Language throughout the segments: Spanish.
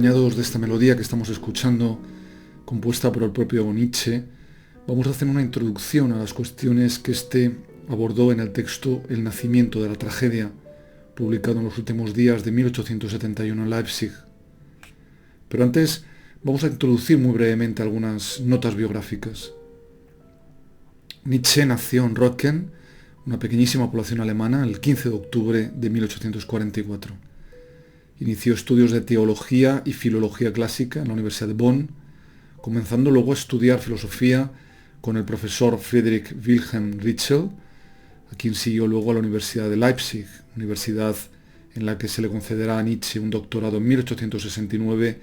acompañados de esta melodía que estamos escuchando, compuesta por el propio Nietzsche, vamos a hacer una introducción a las cuestiones que éste abordó en el texto El nacimiento de la tragedia, publicado en los últimos días de 1871 en Leipzig. Pero antes vamos a introducir muy brevemente algunas notas biográficas. Nietzsche nació en Röttgen, una pequeñísima población alemana, el 15 de octubre de 1844. Inició estudios de teología y filología clásica en la Universidad de Bonn, comenzando luego a estudiar filosofía con el profesor Friedrich Wilhelm Ritschl, a quien siguió luego a la Universidad de Leipzig, universidad en la que se le concederá a Nietzsche un doctorado en 1869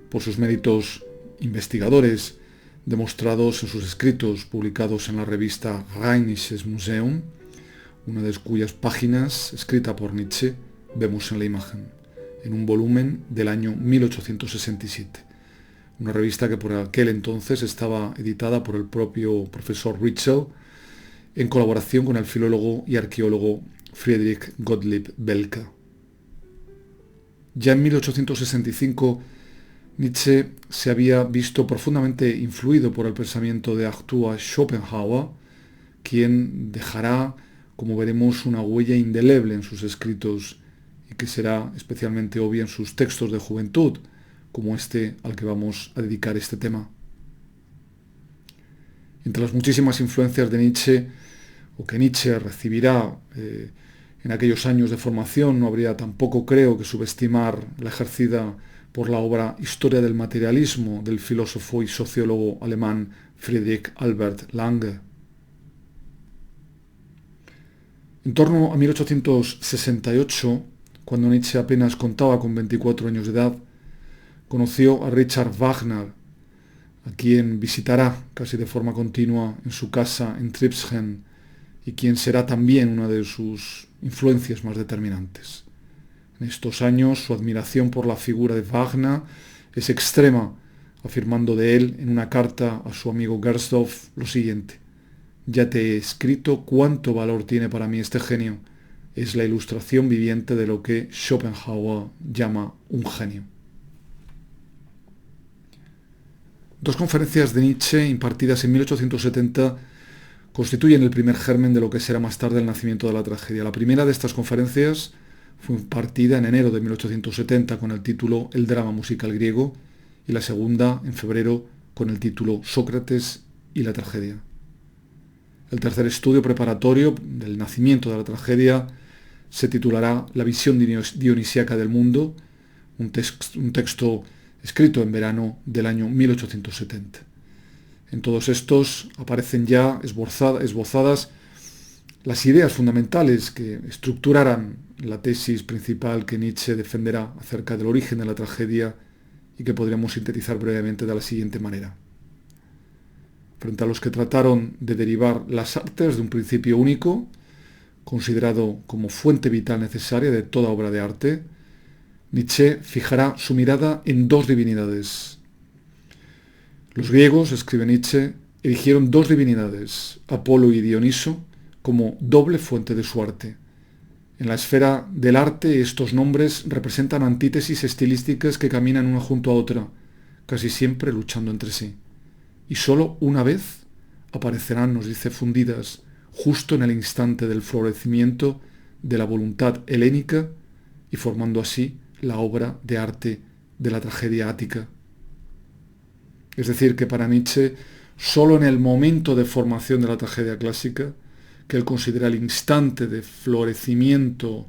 por sus méritos investigadores demostrados en sus escritos publicados en la revista Rheinisches Museum, una de cuyas páginas, escrita por Nietzsche, vemos en la imagen, en un volumen del año 1867. Una revista que por aquel entonces estaba editada por el propio profesor Ritschl en colaboración con el filólogo y arqueólogo Friedrich Gottlieb Belka. Ya en 1865 Nietzsche se había visto profundamente influido por el pensamiento de Arthur Schopenhauer, quien dejará, como veremos, una huella indeleble en sus escritos y que será especialmente obvia en sus textos de juventud, como este al que vamos a dedicar este tema. Entre las muchísimas influencias de Nietzsche, o que Nietzsche recibirá en aquellos años de formación, no habría tampoco, creo, que subestimar la ejercida por la obra Historia del materialismo del filósofo y sociólogo alemán Friedrich Albert Lange. En torno a 1868, cuando Nietzsche apenas contaba con 24 años de edad, conoció a Richard Wagner, a quien visitará casi de forma continua en su casa en Tribschen y quien será también una de sus influencias más determinantes. En estos años su admiración por la figura de Wagner es extrema, afirmando de él en una carta a su amigo Gersdorff lo siguiente: «Ya te he escrito cuánto valor tiene para mí este genio. Es la ilustración viviente de lo que Schopenhauer llama un genio». Dos conferencias de Nietzsche impartidas en 1870 constituyen el primer germen de lo que será más tarde el nacimiento de la tragedia. La primera de estas conferencias fue impartida en enero de 1870 con el título El drama musical griego y la segunda en febrero con el título Sócrates y la tragedia. El tercer estudio preparatorio del nacimiento de la tragedia se titulará La visión dionisíaca del mundo, un texto escrito en verano del año 1870. En todos estos aparecen ya esbozadas las ideas fundamentales que estructurarán la tesis principal que Nietzsche defenderá acerca del origen de la tragedia y que podríamos sintetizar brevemente de la siguiente manera. Frente a los que trataron de derivar las artes de un principio único, considerado como fuente vital necesaria de toda obra de arte, Nietzsche fijará su mirada en dos divinidades. Los griegos, escribe Nietzsche, erigieron dos divinidades, Apolo y Dioniso, como doble fuente de su arte. En la esfera del arte, estos nombres representan antítesis estilísticas que caminan una junto a otra, casi siempre luchando entre sí. Y sólo una vez aparecerán, nos dice, fundidas, justo en el instante del florecimiento de la voluntad helénica y formando así la obra de arte de la tragedia ática. Es decir, que para Nietzsche, sólo en el momento de formación de la tragedia clásica, que él considera el instante de florecimiento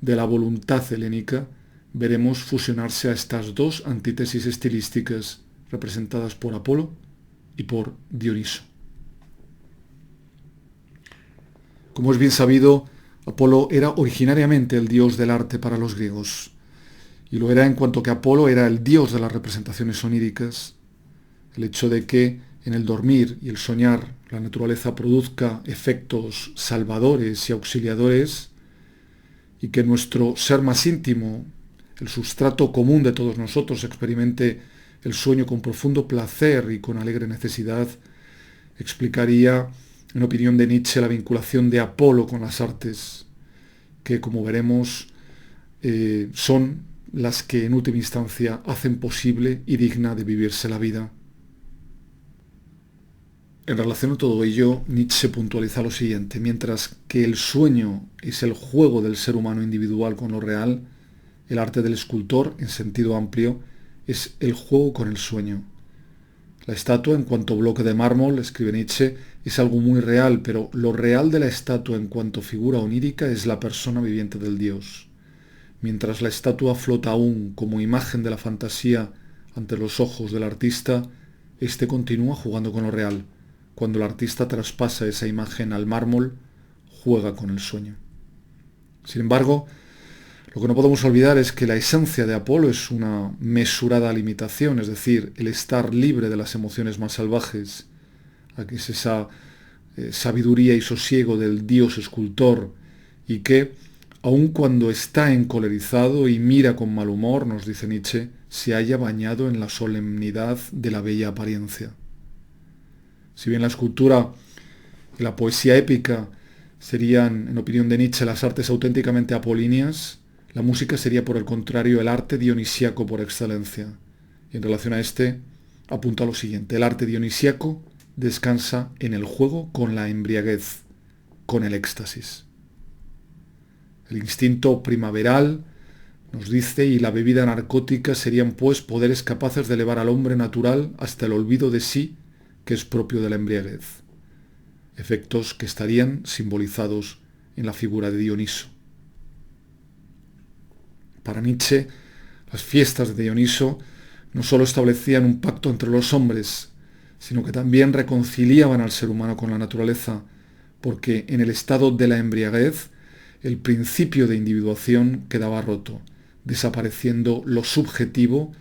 de la voluntad helénica, veremos fusionarse a estas dos antítesis estilísticas representadas por Apolo y por Dioniso. Como es bien sabido, Apolo era originariamente el dios del arte para los griegos, y lo era en cuanto que Apolo era el dios de las representaciones oníricas. El hecho de que en el dormir y el soñar la naturaleza produzca efectos salvadores y auxiliadores, y que nuestro ser más íntimo, el sustrato común de todos nosotros, experimente el sueño con profundo placer y con alegre necesidad, explicaría, en opinión de Nietzsche, la vinculación de Apolo con las artes, que, como veremos, son las que en última instancia hacen posible y digna de vivirse la vida. En relación a todo ello, Nietzsche puntualiza lo siguiente: mientras que el sueño es el juego del ser humano individual con lo real, el arte del escultor, en sentido amplio, es el juego con el sueño. La estatua, en cuanto bloque de mármol, escribe Nietzsche, es algo muy real, pero lo real de la estatua en cuanto figura onírica es la persona viviente del dios. Mientras la estatua flota aún como imagen de la fantasía ante los ojos del artista, éste continúa jugando con lo real. Cuando el artista traspasa esa imagen al mármol, juega con el sueño. Sin embargo, lo que no podemos olvidar es que la esencia de Apolo es una mesurada limitación, es decir, el estar libre de las emociones más salvajes, que es esa sabiduría y sosiego del dios escultor, y que, aun cuando está encolerizado y mira con mal humor, nos dice Nietzsche, se halla bañado en la solemnidad de la bella apariencia. Si bien la escultura y la poesía épica serían, en opinión de Nietzsche, las artes auténticamente apolíneas, la música sería, por el contrario, el arte dionisíaco por excelencia. Y en relación a este, apunta lo siguiente: el arte dionisíaco descansa en el juego con la embriaguez, con el éxtasis. El instinto primaveral, nos dice, y la bebida narcótica serían, pues, poderes capaces de elevar al hombre natural hasta el olvido de sí, que es propio de la embriaguez. Efectos que estarían simbolizados en la figura de Dioniso. Para Nietzsche, las fiestas de Dioniso no sólo establecían un pacto entre los hombres, sino que también reconciliaban al ser humano con la naturaleza, porque en el estado de la embriaguez el principio de individuación quedaba roto, desapareciendo lo subjetivo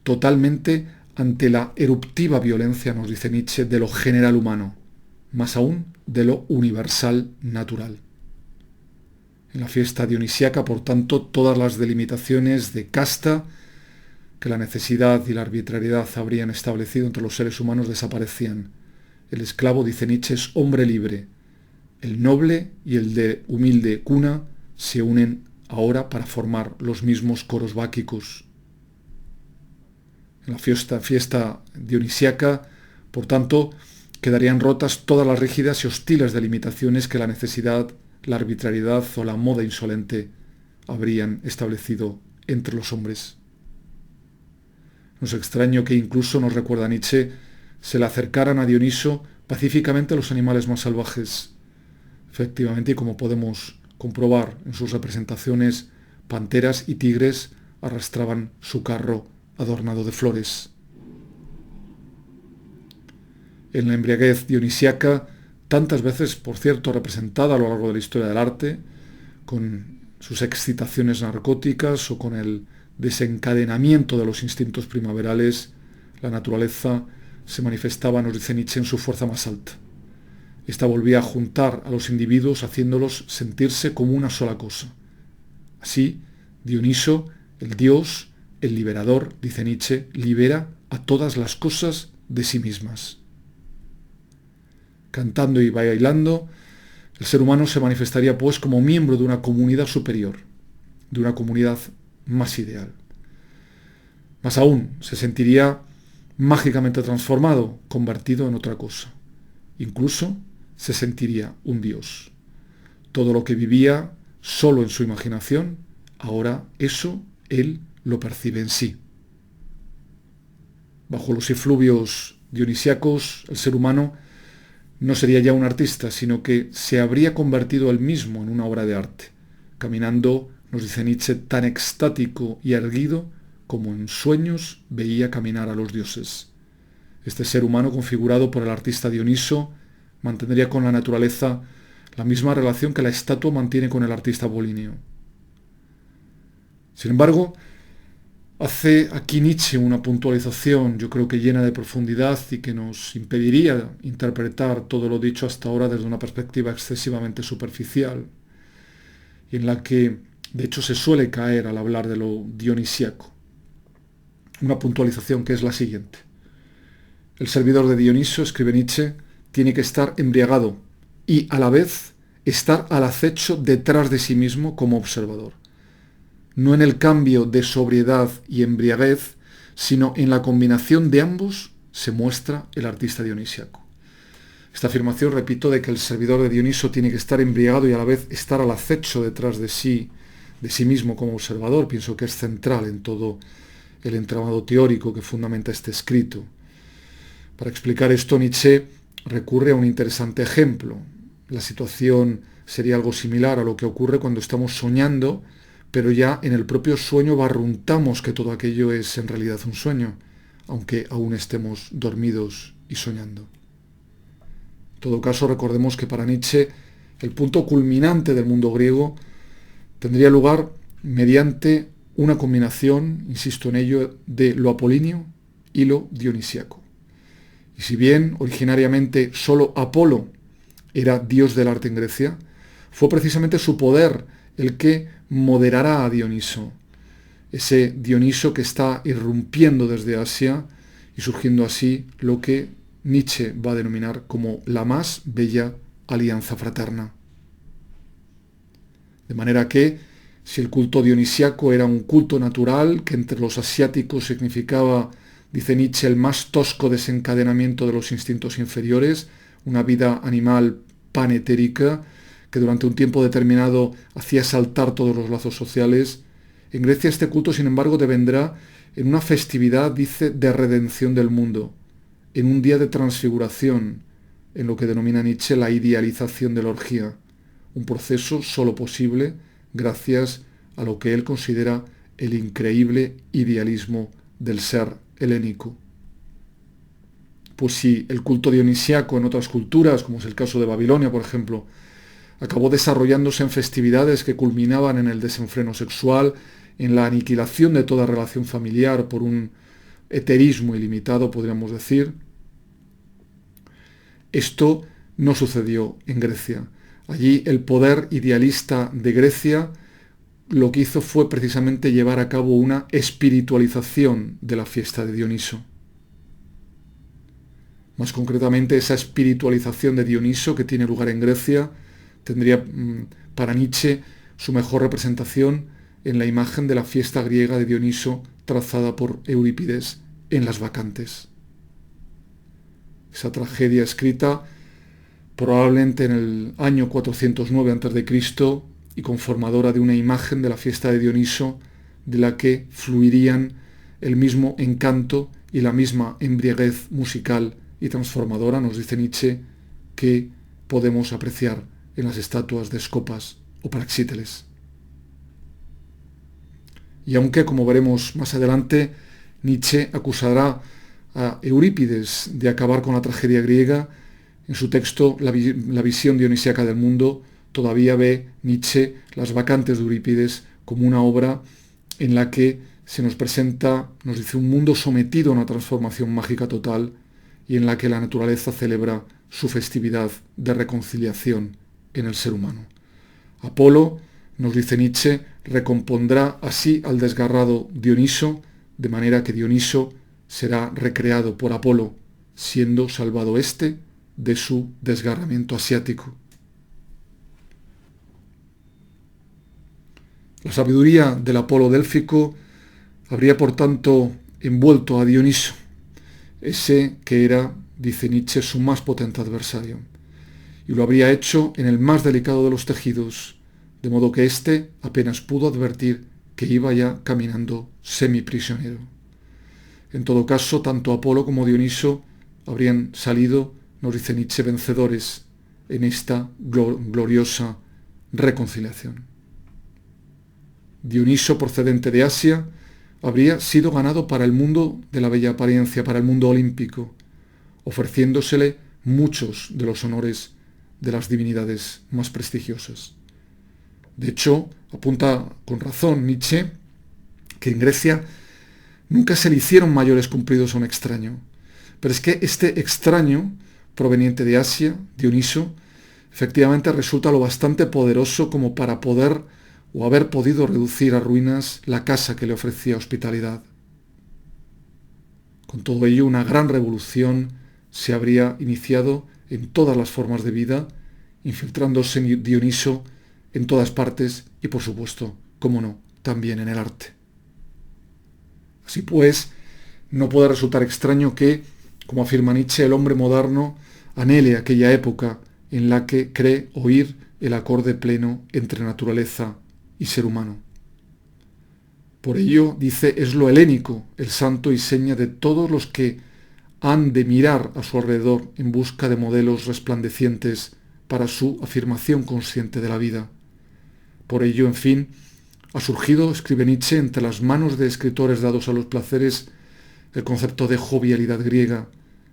totalmente ante la eruptiva violencia, nos dice Nietzsche, de lo general humano, más aún de lo universal natural. En la fiesta dionisíaca, por tanto, todas las delimitaciones de casta que la necesidad y la arbitrariedad habrían establecido entre los seres humanos desaparecían. El esclavo, dice Nietzsche, es hombre libre. El noble y el de humilde cuna se unen ahora para formar los mismos coros báquicos. En la fiesta dionisíaca, por tanto, quedarían rotas todas las rígidas y hostiles delimitaciones que la necesidad, la arbitrariedad o la moda insolente habrían establecido entre los hombres. No es extraño que incluso, nos recuerda Nietzsche, se le acercaran a Dioniso pacíficamente los animales más salvajes. Efectivamente, y como podemos comprobar en sus representaciones, panteras y tigres arrastraban su carro adornado de flores. En la embriaguez dionisíaca, tantas veces, por cierto, representada a lo largo de la historia del arte, con sus excitaciones narcóticas o con el desencadenamiento de los instintos primaverales, la naturaleza se manifestaba, nos dice Nietzsche, en su fuerza más alta. Esta volvía a juntar a los individuos haciéndolos sentirse como una sola cosa. Así, Dioniso, el dios, el liberador, dice Nietzsche, libera a todas las cosas de sí mismas. Cantando y bailando, el ser humano se manifestaría, pues, como miembro de una comunidad superior, de una comunidad más ideal. Más aún, se sentiría mágicamente transformado, convertido en otra cosa. Incluso se sentiría un dios. Todo lo que vivía solo en su imaginación, ahora eso él lo percibe en sí. Bajo los efluvios dionisíacos, el ser humano no sería ya un artista, sino que se habría convertido él mismo en una obra de arte, caminando, nos dice Nietzsche, tan extático y erguido como en sueños veía caminar a los dioses. Este ser humano, configurado por el artista Dioniso, mantendría con la naturaleza la misma relación que la estatua mantiene con el artista apolíneo. Sin embargo, hace aquí Nietzsche una puntualización, yo creo que llena de profundidad y que nos impediría interpretar todo lo dicho hasta ahora desde una perspectiva excesivamente superficial, y en la que, de hecho, se suele caer al hablar de lo dionisíaco. Una puntualización que es la siguiente. El servidor de Dioniso, escribe Nietzsche, tiene que estar embriagado y, a la vez, estar al acecho detrás de sí mismo como observador. no en el cambio de sobriedad y embriaguez, sino en la combinación de ambos se muestra el artista dionisíaco. Esta afirmación, repito, de que el servidor de Dioniso tiene que estar embriagado y a la vez estar al acecho detrás de sí mismo como observador, pienso que es central en todo el entramado teórico que fundamenta este escrito. Para explicar esto, Nietzsche recurre a un interesante ejemplo. La situación sería algo similar a lo que ocurre cuando estamos soñando, pero ya en el propio sueño barruntamos que todo aquello es en realidad un sueño, aunque aún estemos dormidos y soñando. En todo caso, recordemos que para Nietzsche el punto culminante del mundo griego tendría lugar mediante una combinación, insisto en ello, de lo apolíneo y lo dionisíaco. Y si bien originariamente solo Apolo era dios del arte en Grecia, fue precisamente su poder el que moderará a Dioniso, ese Dioniso que está irrumpiendo desde Asia y surgiendo así lo que Nietzsche va a denominar como la más bella alianza fraterna. De manera que, si el culto dionisíaco era un culto natural, que entre los asiáticos significaba, dice Nietzsche, el más tosco desencadenamiento de los instintos inferiores, una vida animal panetérica, que durante un tiempo determinado hacía saltar todos los lazos sociales, en Grecia este culto, sin embargo, devendrá en una festividad, dice, de redención del mundo, en un día de transfiguración, en lo que denomina Nietzsche la idealización de la orgía, un proceso solo posible gracias a lo que él considera el increíble idealismo del ser helénico. Pues si el culto dionisíaco en otras culturas, como es el caso de Babilonia, por ejemplo, acabó desarrollándose en festividades que culminaban en el desenfreno sexual, en la aniquilación de toda relación familiar por un heterismo ilimitado, podríamos decir, esto no sucedió en Grecia. Allí el poder idealista de Grecia lo que hizo fue precisamente llevar a cabo una espiritualización de la fiesta de Dioniso. Más concretamente, esa espiritualización de Dioniso que tiene lugar en Grecia tendría para Nietzsche su mejor representación en la imagen de la fiesta griega de Dioniso trazada por Eurípides en Las Bacantes. Esa tragedia escrita probablemente en el año 409 a.C. y conformadora de una imagen de la fiesta de Dioniso de la que fluirían el mismo encanto y la misma embriaguez musical y transformadora, nos dice Nietzsche, que podemos apreciar en las estatuas de Escopas o Praxíteles. Y aunque, como veremos más adelante, Nietzsche acusará a Eurípides de acabar con la tragedia griega, en su texto La visión dionisíaca del mundo, todavía ve Nietzsche Las Bacantes de Eurípides como una obra en la que se nos presenta, nos dice, un mundo sometido a una transformación mágica total y en la que la naturaleza celebra su festividad de reconciliación en el ser humano. Apolo, nos dice Nietzsche, recompondrá así al desgarrado Dioniso, de manera que Dioniso será recreado por Apolo, siendo salvado éste de su desgarramiento asiático. La sabiduría del Apolo délfico habría por tanto envuelto a Dioniso, ese que era, dice Nietzsche, su más potente adversario, y lo habría hecho en el más delicado de los tejidos, de modo que éste apenas pudo advertir que iba ya caminando semiprisionero. En todo caso, tanto Apolo como Dioniso habrían salido, nos dice Nietzsche, vencedores en esta gloriosa reconciliación. Dioniso, procedente de Asia, habría sido ganado para el mundo de la bella apariencia, para el mundo olímpico, ofreciéndosele muchos de los honores de las divinidades más prestigiosas. De hecho, apunta con razón Nietzsche que en Grecia nunca se le hicieron mayores cumplidos a un extraño. Pero es que este extraño, proveniente de Asia, Dioniso, efectivamente resulta lo bastante poderoso como para poder o haber podido reducir a ruinas la casa que le ofrecía hospitalidad. Con todo ello, una gran revolución se habría iniciado en todas las formas de vida, infiltrándose Dioniso en todas partes y, por supuesto, cómo no, también en el arte. Así pues, no puede resultar extraño que, como afirma Nietzsche, el hombre moderno anhele aquella época en la que cree oír el acorde pleno entre naturaleza y ser humano. Por ello, dice, es lo helénico, el santo y seña de todos los que han de mirar a su alrededor en busca de modelos resplandecientes para su afirmación consciente de la vida. Por ello, en fin, ha surgido, escribe Nietzsche, entre las manos de escritores dados a los placeres, el concepto de jovialidad griega,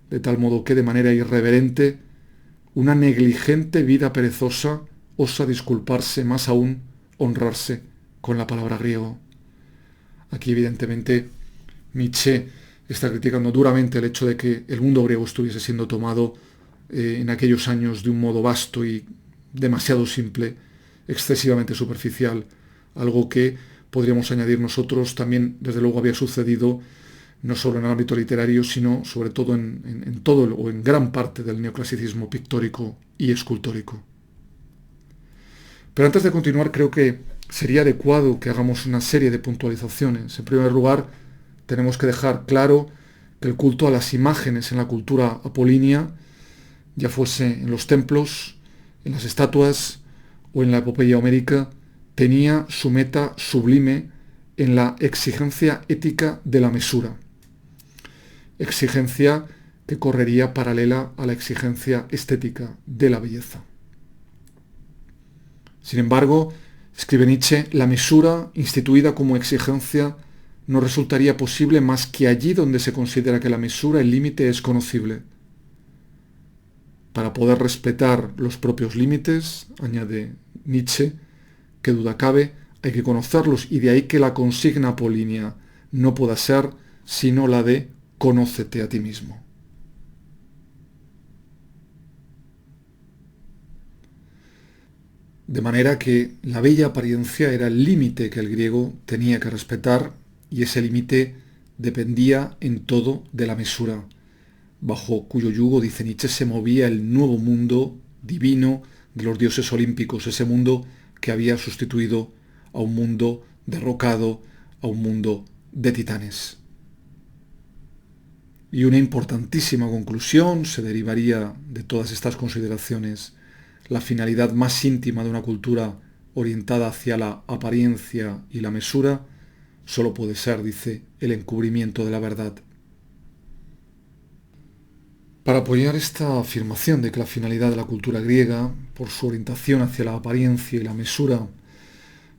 de tal modo que de manera irreverente, una negligente vida perezosa osa disculparse, más aún honrarse con la palabra griego. Aquí evidentemente Nietzsche está criticando duramente el hecho de que el mundo griego estuviese siendo tomado en aquellos años de un modo vasto y demasiado simple, excesivamente superficial, algo que podríamos añadir nosotros también, desde luego, había sucedido no solo en el ámbito literario, sino sobre todo en todo o en gran parte del neoclasicismo pictórico y escultórico. Pero antes de continuar, creo que sería adecuado que hagamos una serie de puntualizaciones. En primer lugar, tenemos que dejar claro que el culto a las imágenes en la cultura apolínea, ya fuese en los templos, en las estatuas o en la epopeya homérica, tenía su meta sublime en la exigencia ética de la mesura. Exigencia que correría paralela a la exigencia estética de la belleza. Sin embargo, escribe Nietzsche, la mesura, instituida como exigencia, no resultaría posible más que allí donde se considera que la mesura, el límite, es conocible. Para poder respetar los propios límites, añade Nietzsche, qué duda cabe, hay que conocerlos, y de ahí que la consigna apolínea no pueda ser sino la de conócete a ti mismo. De manera que la bella apariencia era el límite que el griego tenía que respetar, y ese límite dependía en todo de la mesura, bajo cuyo yugo, dice Nietzsche, se movía el nuevo mundo divino de los dioses olímpicos, ese mundo que había sustituido a un mundo derrocado, a un mundo de titanes. Y una importantísima conclusión se derivaría de todas estas consideraciones. La finalidad más íntima de una cultura orientada hacia la apariencia y la mesura solo puede ser, dice, el encubrimiento de la verdad. Para apoyar esta afirmación de que la finalidad de la cultura griega, por su orientación hacia la apariencia y la mesura,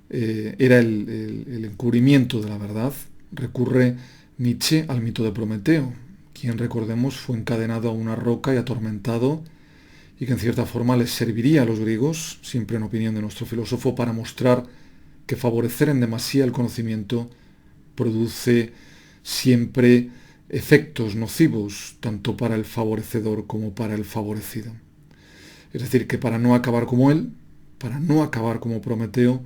era el encubrimiento de la verdad, recurre Nietzsche al mito de Prometeo, quien, recordemos, fue encadenado a una roca y atormentado, y que en cierta forma les serviría a los griegos, siempre en opinión de nuestro filósofo, para mostrar que favorecer en demasía el conocimiento produce siempre efectos nocivos, tanto para el favorecedor como para el favorecido. Es decir, que para no acabar como él, para no acabar como Prometeo,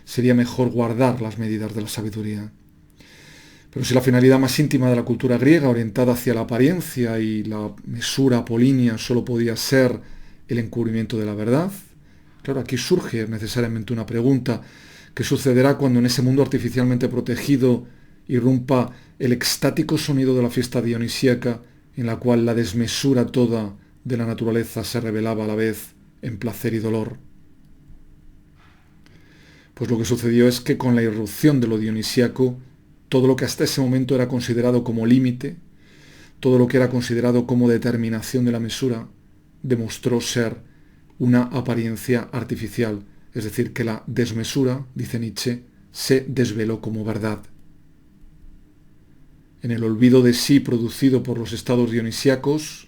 sería mejor guardar las medidas de la sabiduría. Pero si la finalidad más íntima de la cultura griega, orientada hacia la apariencia y la mesura apolínea, solo podía ser el encubrimiento de la verdad, claro, aquí surge necesariamente una pregunta: ¿qué sucederá cuando en ese mundo artificialmente protegido irrumpa el extático sonido de la fiesta dionisíaca, en la cual la desmesura toda de la naturaleza se revelaba a la vez en placer y dolor? Pues lo que sucedió es que con la irrupción de lo dionisíaco, todo lo que hasta ese momento era considerado como límite, todo lo que era considerado como determinación de la mesura, demostró ser una apariencia artificial, es decir, que la desmesura, dice Nietzsche, se desveló como verdad. En el olvido de sí producido por los estados dionisíacos,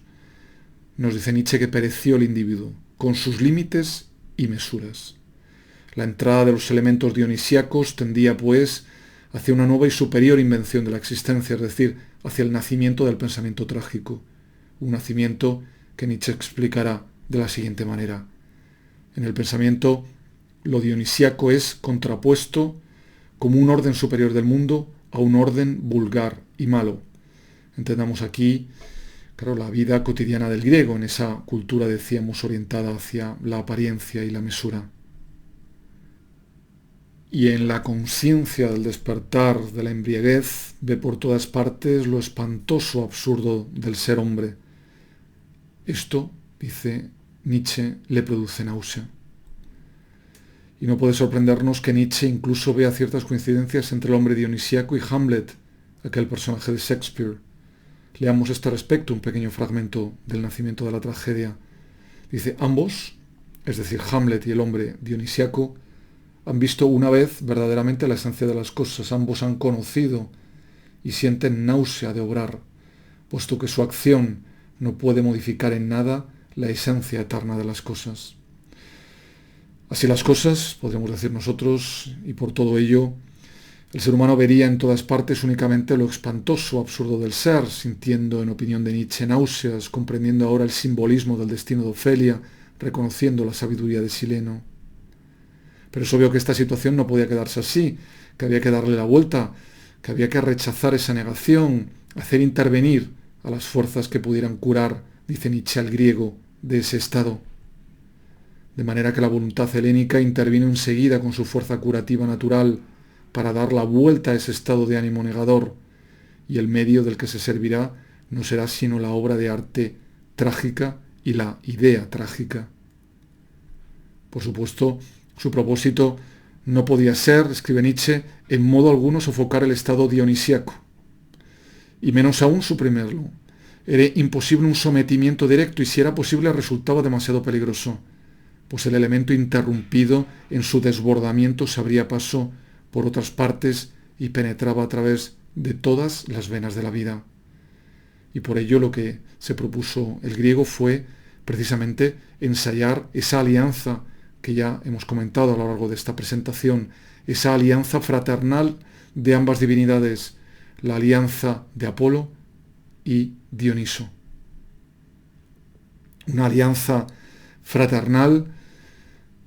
nos dice Nietzsche que pereció el individuo, con sus límites y mesuras. La entrada de los elementos dionisíacos tendía, pues, hacia una nueva y superior invención de la existencia, es decir, hacia el nacimiento del pensamiento trágico, un nacimiento que Nietzsche explicará de la siguiente manera. En el pensamiento, lo dionisíaco es contrapuesto como un orden superior del mundo a un orden vulgar y malo. Entendamos aquí, claro, la vida cotidiana del griego, en esa cultura, decíamos, orientada hacia la apariencia y la mesura. y en la conciencia del despertar de la embriaguez ve por todas partes lo espantoso absurdo del ser hombre. Esto, dice Nietzsche, le produce náusea. Y no puede sorprendernos que Nietzsche incluso vea ciertas coincidencias entre el hombre dionisíaco y Hamlet, aquel personaje de Shakespeare. Leamos a este respecto un pequeño fragmento del nacimiento de la tragedia. Dice, ambos, es decir, Hamlet y el hombre dionisíaco, han visto una vez verdaderamente la esencia de las cosas. Ambos han conocido y sienten náusea de obrar, puesto que su acción no puede modificar en nada la esencia eterna de las cosas. Así las cosas, podríamos decir nosotros, y por todo ello, el ser humano vería en todas partes únicamente lo espantoso, absurdo del ser, sintiendo, en opinión de Nietzsche, náuseas, comprendiendo ahora el simbolismo del destino de Ofelia, reconociendo la sabiduría de Sileno. Pero es obvio que esta situación no podía quedarse así, que había que darle la vuelta, que había que rechazar esa negación, hacer intervenir a las fuerzas que pudieran curar, dice Nietzsche al griego, de ese estado. De manera que la voluntad helénica intervino enseguida con su fuerza curativa natural para dar la vuelta a ese estado de ánimo negador, y el medio del que se servirá no será sino la obra de arte trágica y la idea trágica. Por supuesto, su propósito no podía ser, escribe Nietzsche, en modo alguno sofocar el estado dionisíaco, y menos aún suprimirlo. Era imposible un sometimiento directo, y si era posible resultaba demasiado peligroso, pues el elemento interrumpido en su desbordamiento se abría paso por otras partes y penetraba a través de todas las venas de la vida. Y por ello lo que se propuso el griego fue precisamente ensayar esa alianza que ya hemos comentado a lo largo de esta presentación, esa alianza fraternal de ambas divinidades, la alianza de Apolo y Dioniso. Una alianza fraternal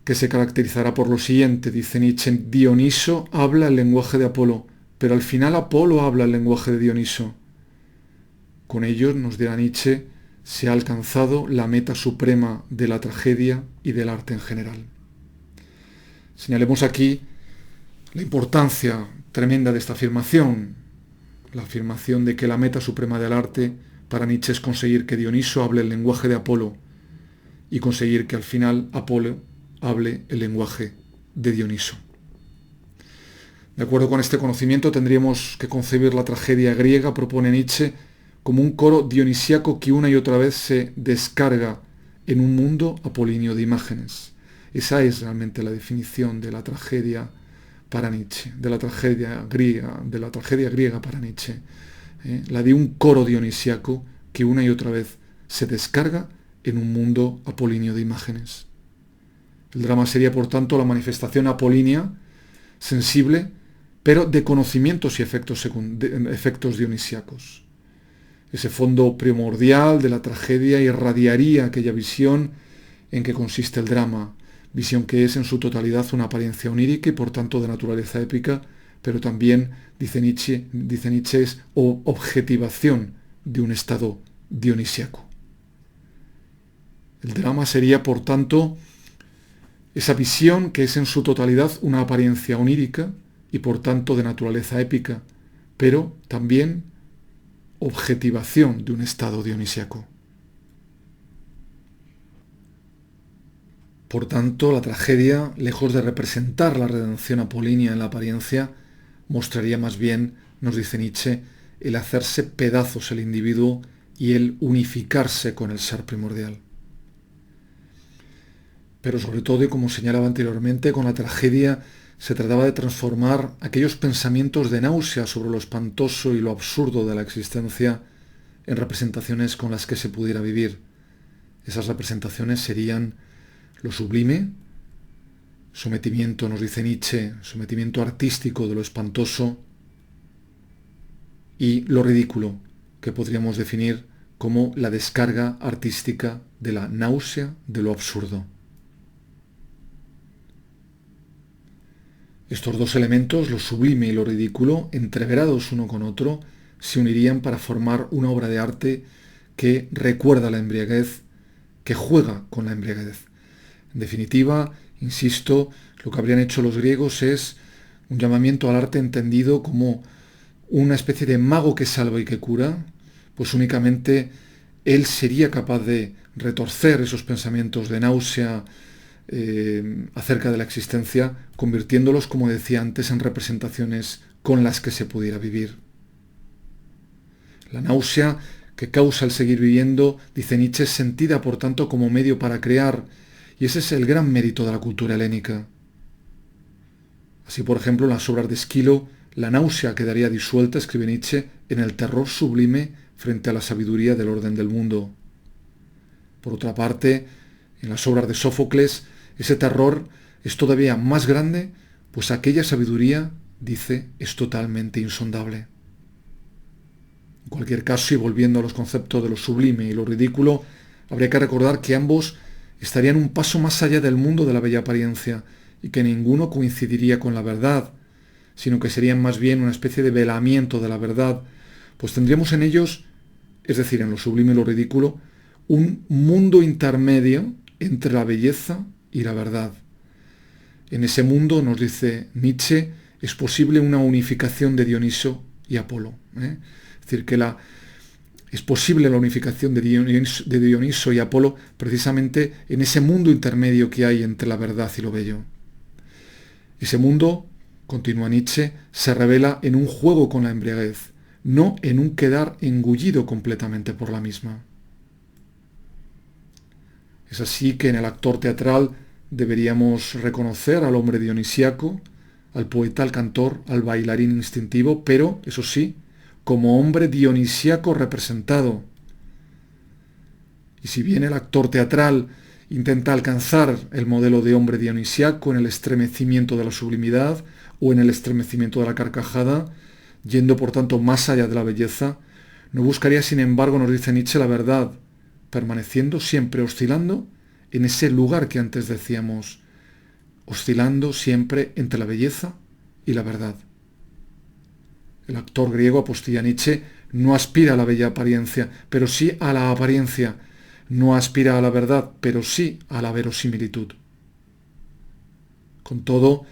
que se caracterizará por lo siguiente, dice Nietzsche, Dioniso habla el lenguaje de Apolo, pero al final Apolo habla el lenguaje de Dioniso. Con ello, nos dirá Nietzsche, se ha alcanzado la meta suprema de la tragedia y del arte en general. Señalemos aquí la importancia tremenda de esta afirmación, la afirmación de que la meta suprema del arte para Nietzsche es conseguir que Dioniso hable el lenguaje de Apolo y conseguir que al final Apolo hable el lenguaje de Dioniso. De acuerdo con este conocimiento tendríamos que concebir la tragedia griega, propone Nietzsche, como un coro dionisíaco que una y otra vez se descarga en un mundo apolíneo de imágenes. Esa es realmente la definición de la tragedia para Nietzsche, de la tragedia griega para Nietzsche, la de un coro dionisíaco que una y otra vez se descarga en un mundo apolíneo de imágenes. El drama sería, por tanto, la manifestación apolínea, sensible, pero de conocimientos y efectos dionisíacos. Ese fondo primordial de la tragedia irradiaría aquella visión en que consiste el drama, visión que es en su totalidad una apariencia onírica y por tanto de naturaleza épica, pero también, dice Nietzsche, es objetivación de un estado dionisíaco. El drama sería, por tanto, esa visión que es en su totalidad una apariencia onírica y por tanto de naturaleza épica, pero también objetivación de un estado dionisíaco. Por tanto, la tragedia, lejos de representar la redención apolínea en la apariencia, mostraría más bien, nos dice Nietzsche, el hacerse pedazos el individuo y el unificarse con el ser primordial. Pero sobre todo, y como señalaba anteriormente, con la tragedia se trataba de transformar aquellos pensamientos de náusea sobre lo espantoso y lo absurdo de la existencia en representaciones con las que se pudiera vivir. Esas representaciones serían lo sublime, sometimiento, nos dice Nietzsche, sometimiento artístico de lo espantoso, y lo ridículo, que podríamos definir como la descarga artística de la náusea de lo absurdo. Estos dos elementos, lo sublime y lo ridículo, entreverados uno con otro, se unirían para formar una obra de arte que recuerda la embriaguez, que juega con la embriaguez. En definitiva, insisto, lo que habrían hecho los griegos es un llamamiento al arte entendido como una especie de mago que salva y que cura, pues únicamente él sería capaz de retorcer esos pensamientos de náusea acerca de la existencia, convirtiéndolos, como decía antes, en representaciones con las que se pudiera vivir. La náusea que causa el seguir viviendo, dice Nietzsche, es sentida por tanto como medio para crear, y ese es el gran mérito de la cultura helénica. Así, por ejemplo, en las obras de Esquilo, la náusea quedaría disuelta, escribe Nietzsche, en el terror sublime frente a la sabiduría del orden del mundo. Por otra parte, en las obras de Sófocles, ese terror es todavía más grande, pues aquella sabiduría, dice, es totalmente insondable. En cualquier caso, y volviendo a los conceptos de lo sublime y lo ridículo, habría que recordar que ambos estarían un paso más allá del mundo de la bella apariencia y que ninguno coincidiría con la verdad, sino que serían más bien una especie de velamiento de la verdad, pues tendríamos en ellos, es decir, en lo sublime y lo ridículo, un mundo intermedio entre la belleza y la verdad. En ese mundo, nos dice Nietzsche, es posible una unificación de Dioniso y Apolo. Es decir, que es posible la unificación de Dioniso y Apolo precisamente en ese mundo intermedio que hay entre la verdad y lo bello. Ese mundo, continúa Nietzsche, se revela en un juego con la embriaguez, no en un quedar engullido completamente por la misma. Es así que en el actor teatral deberíamos reconocer al hombre dionisíaco, al poeta, al cantor, al bailarín instintivo, pero, eso sí, como hombre dionisíaco representado. Y si bien el actor teatral intenta alcanzar el modelo de hombre dionisíaco en el estremecimiento de la sublimidad o en el estremecimiento de la carcajada, yendo por tanto más allá de la belleza, no buscaría, sin embargo, nos dice Nietzsche, la verdad, permaneciendo siempre oscilando en ese lugar que antes decíamos, oscilando siempre entre la belleza y la verdad. El actor griego, apostilla Nietzsche, no aspira a la bella apariencia, pero sí a la apariencia. No aspira a la verdad, pero sí a la verosimilitud. Con todo,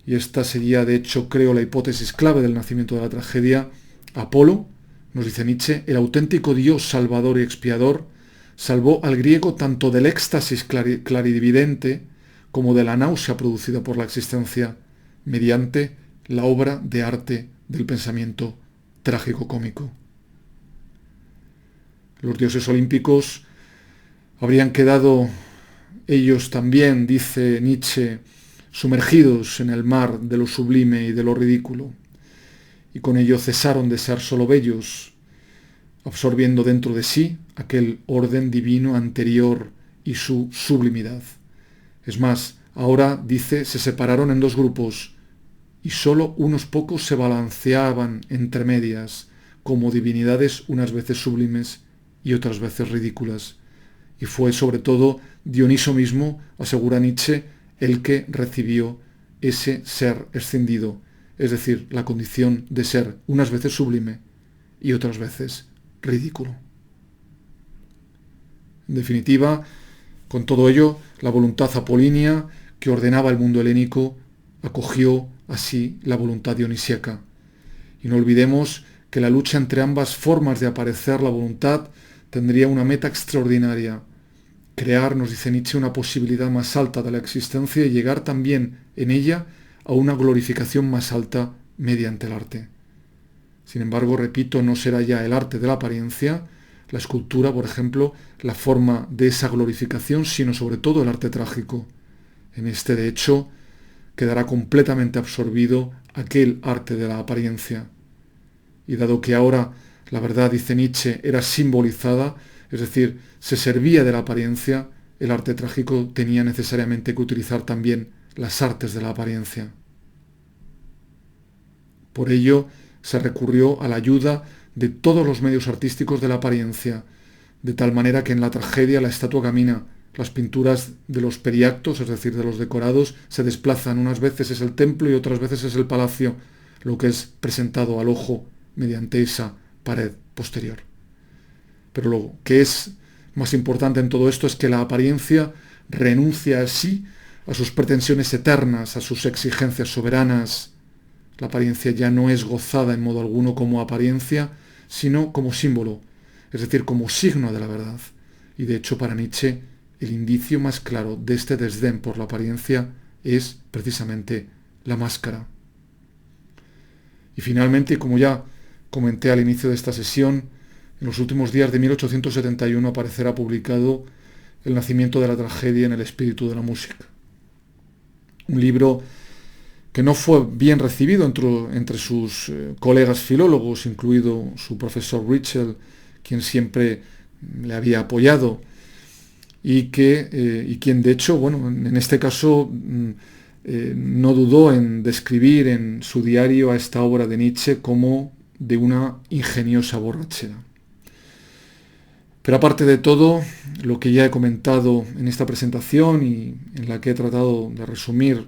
y esta sería de hecho, creo, la hipótesis clave del nacimiento de la tragedia, Apolo, nos dice Nietzsche, el auténtico Dios salvador y expiador, salvó al griego tanto del éxtasis clarividente como de la náusea producida por la existencia, mediante la obra de arte del pensamiento trágico-cómico. Los dioses olímpicos habrían quedado ellos también, dice Nietzsche, sumergidos en el mar de lo sublime y de lo ridículo, y con ello cesaron de ser solo bellos, absorbiendo dentro de sí aquel orden divino anterior y su sublimidad. Es más, ahora, dice, se separaron en dos grupos, y sólo unos pocos se balanceaban entre medias, como divinidades unas veces sublimes y otras veces ridículas. Y fue sobre todo Dioniso mismo, asegura Nietzsche, el que recibió ese ser escindido, es decir, la condición de ser unas veces sublime y otras veces ridículo. En definitiva, con todo ello, la voluntad apolínea que ordenaba el mundo helénico acogió así la voluntad dionisíaca. Y no olvidemos que la lucha entre ambas formas de aparecer la voluntad tendría una meta extraordinaria: crear, nos dice Nietzsche, una posibilidad más alta de la existencia y llegar también en ella a una glorificación más alta mediante el arte. Sin embargo, repito, no será ya el arte de la apariencia, la escultura, por ejemplo, la forma de esa glorificación, sino sobre todo el arte trágico. En este, de hecho, quedará completamente absorbido aquel arte de la apariencia. Y dado que ahora la verdad, dice Nietzsche, era simbolizada, es decir, se servía de la apariencia, el arte trágico tenía necesariamente que utilizar también las artes de la apariencia. Por ello, se recurrió a la ayuda de todos los medios artísticos de la apariencia, de tal manera que en la tragedia la estatua camina, las pinturas de los periactos, es decir, de los decorados, se desplazan, unas veces es el templo y otras veces es el palacio, lo que es presentado al ojo mediante esa pared posterior. Pero lo que es más importante en todo esto es que la apariencia renuncia así a sus pretensiones eternas, a sus exigencias soberanas, La apariencia ya no es gozada en modo alguno como apariencia, sino como símbolo, es decir, como signo de la verdad. Y de hecho, para Nietzsche, el indicio más claro de este desdén por la apariencia es precisamente la máscara. Y finalmente, como ya comenté al inicio de esta sesión, en los últimos días de 1871 aparecerá publicado El nacimiento de la tragedia en el espíritu de la música. Un libro que no fue bien recibido entre sus colegas filólogos, incluido su profesor Ritschl, quien siempre le había apoyado y quien de hecho, bueno, en este caso no dudó en describir en su diario a esta obra de Nietzsche como de una ingeniosa borrachera. Pero aparte de todo, lo que ya he comentado en esta presentación y en la que he tratado de resumir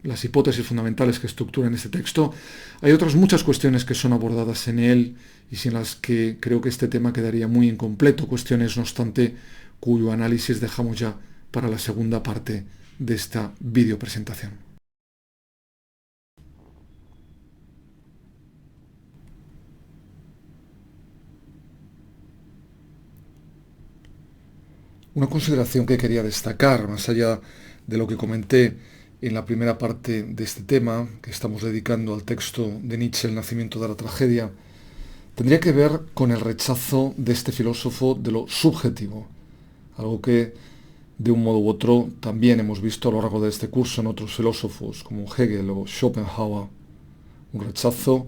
las hipótesis fundamentales que estructuran este texto, hay otras muchas cuestiones que son abordadas en él y sin las que creo que este tema quedaría muy incompleto, cuestiones no obstante cuyo análisis dejamos ya para la segunda parte de esta videopresentación. Una consideración que quería destacar, más allá de lo que comenté en la primera parte de este tema, que estamos dedicando al texto de Nietzsche, El nacimiento de la tragedia, tendría que ver con el rechazo de este filósofo de lo subjetivo, algo que de un modo u otro también hemos visto a lo largo de este curso en otros filósofos como Hegel o Schopenhauer, un rechazo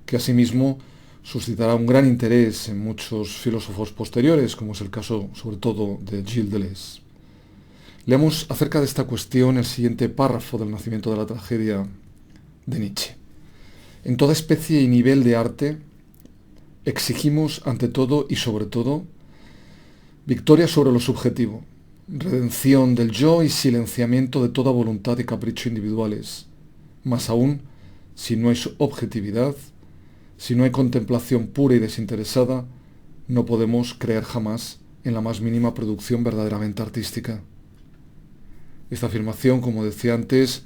que asimismo suscitará un gran interés en muchos filósofos posteriores, como es el caso sobre todo de Gilles Deleuze. Leamos acerca de esta cuestión el siguiente párrafo del nacimiento de la tragedia de Nietzsche. En toda especie y nivel de arte exigimos ante todo y sobre todo victoria sobre lo subjetivo, redención del yo y silenciamiento de toda voluntad y capricho individuales. Más aún, si no hay objetividad, si no hay contemplación pura y desinteresada, no podemos creer jamás en la más mínima producción verdaderamente artística. Esta afirmación, como decía antes,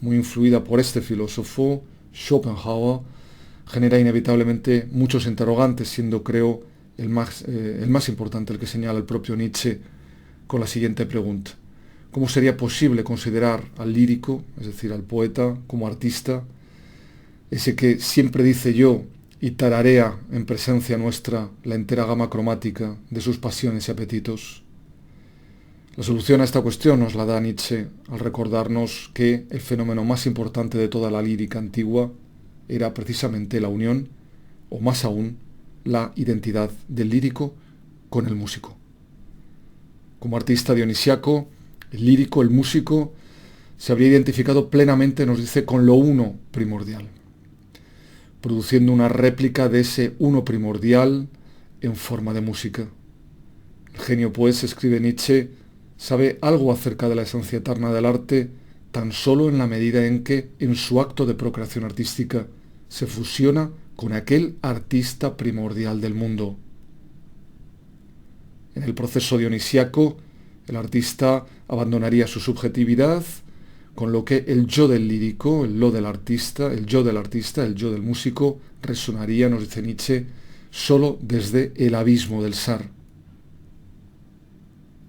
muy influida por este filósofo, Schopenhauer, genera inevitablemente muchos interrogantes, siendo, creo, el más importante el que señala el propio Nietzsche con la siguiente pregunta. ¿Cómo sería posible considerar al lírico, es decir, al poeta, como artista, ese que siempre dice yo y tararea en presencia nuestra la entera gama cromática de sus pasiones y apetitos? La solución a esta cuestión nos la da Nietzsche al recordarnos que el fenómeno más importante de toda la lírica antigua era precisamente la unión, o más aún, la identidad del lírico con el músico. Como artista dionisiaco, el lírico, el músico, se habría identificado plenamente, nos dice, con lo uno primordial, produciendo una réplica de ese uno primordial en forma de música. El genio, pues, escribe Nietzsche, sabe algo acerca de la esencia eterna del arte tan solo en la medida en que, en su acto de procreación artística, se fusiona con aquel artista primordial del mundo. En el proceso dionisiaco, el artista abandonaría su subjetividad, con lo que el yo del lírico, el yo del artista, el yo del músico, resonaría, nos dice Nietzsche, solo desde el abismo del ser.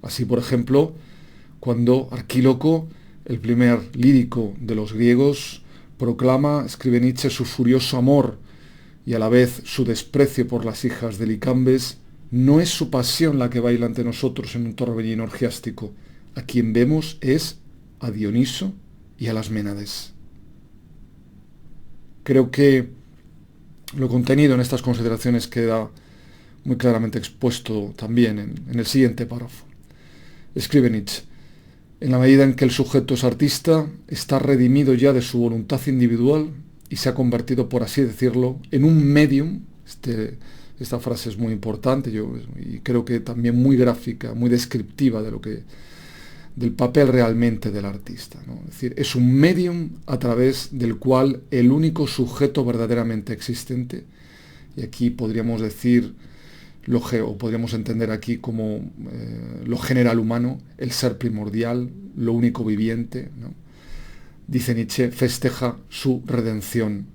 Así, por ejemplo, cuando Arquíloco, el primer lírico de los griegos, proclama, escribe Nietzsche, su furioso amor y a la vez su desprecio por las hijas de Licambes, no es su pasión la que baila ante nosotros en un torbellino orgiástico. A quien vemos es a Dioniso y a las Ménades. Creo que lo contenido en estas consideraciones queda muy claramente expuesto también en el siguiente párrafo. Escribe Nietzsche, en la medida en que el sujeto es artista, está redimido ya de su voluntad individual y se ha convertido, por así decirlo, en un medium. Esta frase es muy importante y creo que también muy gráfica, muy descriptiva del papel realmente del artista, ¿no? Es decir, es un medium a través del cual el único sujeto verdaderamente existente, y aquí podríamos decir, o podríamos entender aquí como lo general humano, el ser primordial, lo único viviente, ¿no? Dice Nietzsche, festeja su redención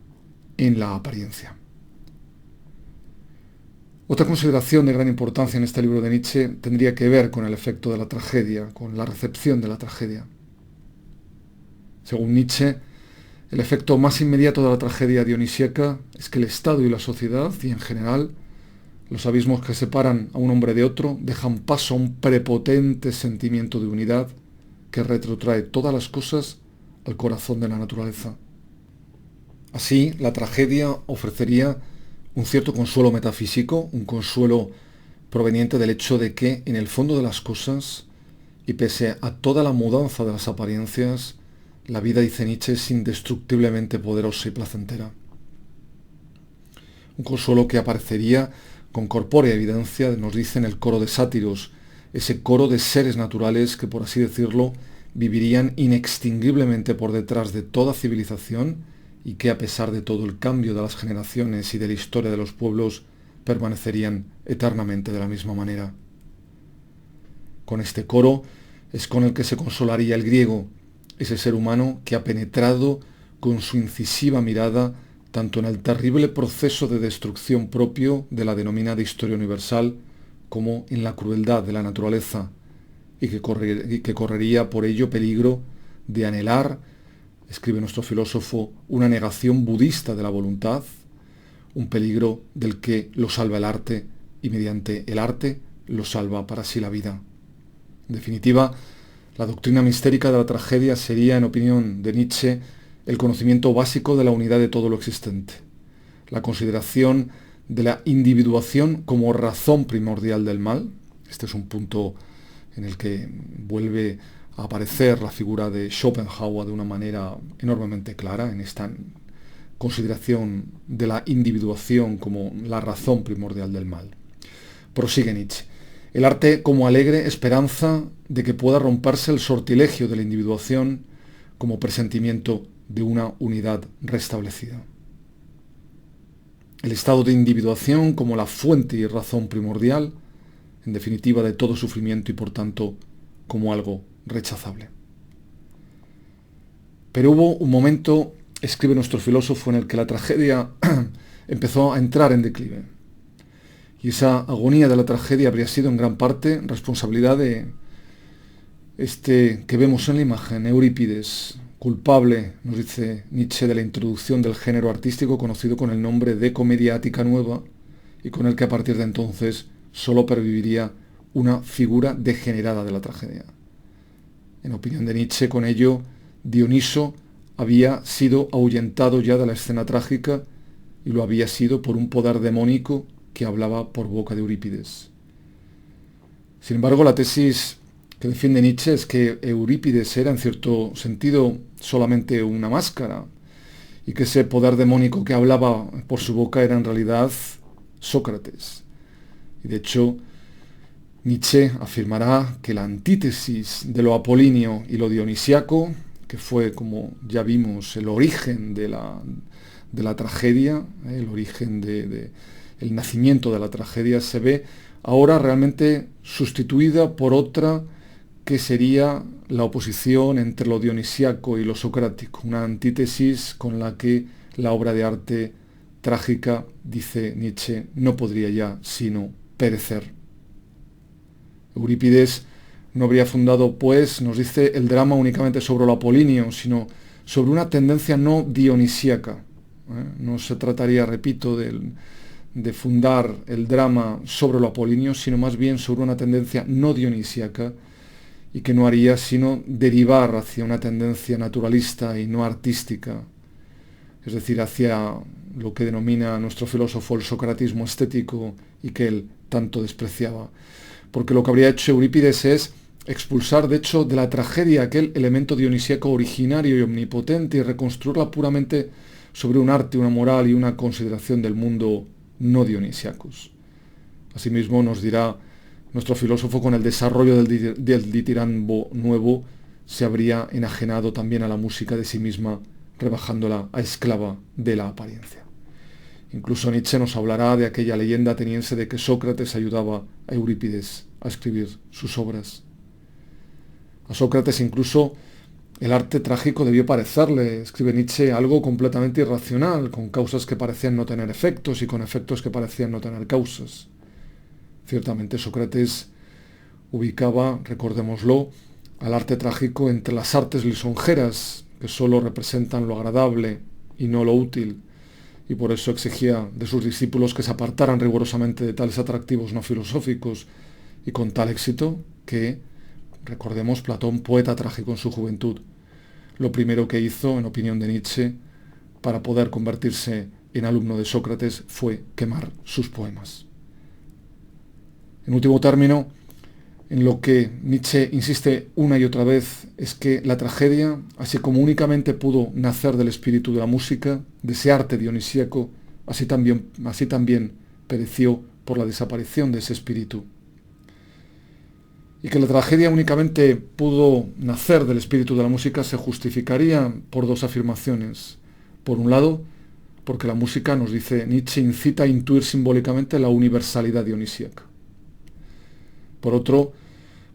en la apariencia. Otra consideración de gran importancia en este libro de Nietzsche tendría que ver con el efecto de la tragedia, con la recepción de la tragedia. Según Nietzsche, el efecto más inmediato de la tragedia dionisíaca es que el Estado y la sociedad, y en general, los abismos que separan a un hombre de otro, dejan paso a un prepotente sentimiento de unidad que retrotrae todas las cosas al corazón de la naturaleza. Así, la tragedia ofrecería un cierto consuelo metafísico, un consuelo proveniente del hecho de que, en el fondo de las cosas, y pese a toda la mudanza de las apariencias, la vida, dice Nietzsche, es indestructiblemente poderosa y placentera. Un consuelo que aparecería con corpórea evidencia, nos dice en el coro de sátiros, ese coro de seres naturales que, por así decirlo, vivirían inextinguiblemente por detrás de toda civilización y que, a pesar de todo el cambio de las generaciones y de la historia de los pueblos, permanecerían eternamente de la misma manera. Con este coro es con el que se consolaría el griego, ese ser humano que ha penetrado con su incisiva mirada tanto en el terrible proceso de destrucción propio de la denominada historia universal como en la crueldad de la naturaleza, y que correría por ello peligro de anhelar, escribe nuestro filósofo, una negación budista de la voluntad, un peligro del que lo salva el arte y mediante el arte lo salva para sí la vida. En definitiva, la doctrina mistérica de la tragedia sería, en opinión de Nietzsche, el conocimiento básico de la unidad de todo lo existente, la consideración de la individuación como razón primordial del mal. Este es un punto en el que vuelve a aparecer la figura de Schopenhauer de una manera enormemente clara, en esta consideración de la individuación como la razón primordial del mal. Prosigue Nietzsche. El arte como alegre esperanza de que pueda romperse el sortilegio de la individuación como presentimiento de una unidad restablecida. El estado de individuación como la fuente y razón primordial, en definitiva, de todo sufrimiento y por tanto como algo rechazable. Pero hubo un momento, escribe nuestro filósofo, en el que la tragedia empezó a entrar en declive. Y esa agonía de la tragedia habría sido en gran parte responsabilidad de este que vemos en la imagen, Eurípides, culpable, nos dice Nietzsche, de la introducción del género artístico conocido con el nombre de comedia ática nueva y con el que a partir de entonces solo perviviría una figura degenerada de la tragedia. En opinión de Nietzsche, con ello, Dioniso había sido ahuyentado ya de la escena trágica y lo había sido por un poder demónico que hablaba por boca de Eurípides. Sin embargo, la tesis que defiende Nietzsche es que Eurípides era en cierto sentido solamente una máscara y que ese poder demónico que hablaba por su boca era en realidad Sócrates. Y de hecho, Nietzsche afirmará que la antítesis de lo apolíneo y lo dionisiaco, que fue, como ya vimos, el origen de la tragedia, el origen el nacimiento de la tragedia, se ve ahora realmente sustituida por otra que sería la oposición entre lo dionisiaco y lo socrático, una antítesis con la que la obra de arte trágica, dice Nietzsche, no podría ya sino perecer. Eurípides no habría fundado, pues, nos dice, el drama únicamente sobre lo apolíneo, sino sobre una tendencia no dionisíaca. No se trataría, repito, de fundar el drama sobre lo apolíneo, sino más bien sobre una tendencia no dionisíaca y que no haría sino derivar hacia una tendencia naturalista y no artística, es decir, hacia lo que denomina nuestro filósofo el socratismo estético y que él tanto despreciaba. Porque lo que habría hecho Eurípides es expulsar, de hecho, de la tragedia aquel elemento dionisíaco originario y omnipotente y reconstruirla puramente sobre un arte, una moral y una consideración del mundo no dionisíacos. Asimismo nos dirá nuestro filósofo, con el desarrollo del ditirambo nuevo se habría enajenado también a la música de sí misma, rebajándola a esclava de la apariencia. Incluso Nietzsche nos hablará de aquella leyenda ateniense de que Sócrates ayudaba a Eurípides a escribir sus obras. A Sócrates incluso El arte trágico debió parecerle, escribe Nietzsche, algo completamente irracional, con causas que parecían no tener efectos y con efectos que parecían no tener causas. Ciertamente Sócrates ubicaba, recordémoslo, al arte trágico entre las artes lisonjeras, que sólo representan lo agradable y no lo útil, y por eso exigía de sus discípulos que se apartaran rigurosamente de tales atractivos no filosóficos, y con tal éxito que, recordemos, Platón, poeta trágico en su juventud, lo primero que hizo, en opinión de Nietzsche, para poder convertirse en alumno de Sócrates fue quemar sus poemas. En último término, en lo que Nietzsche insiste una y otra vez es que la tragedia, así como únicamente pudo nacer del espíritu de la música, de ese arte dionisíaco, así también pereció por la desaparición de ese espíritu. Y que la tragedia únicamente pudo nacer del espíritu de la música se justificaría por dos afirmaciones. Por un lado, porque la música, nos dice Nietzsche, incita a intuir simbólicamente la universalidad dionisíaca. Por otro,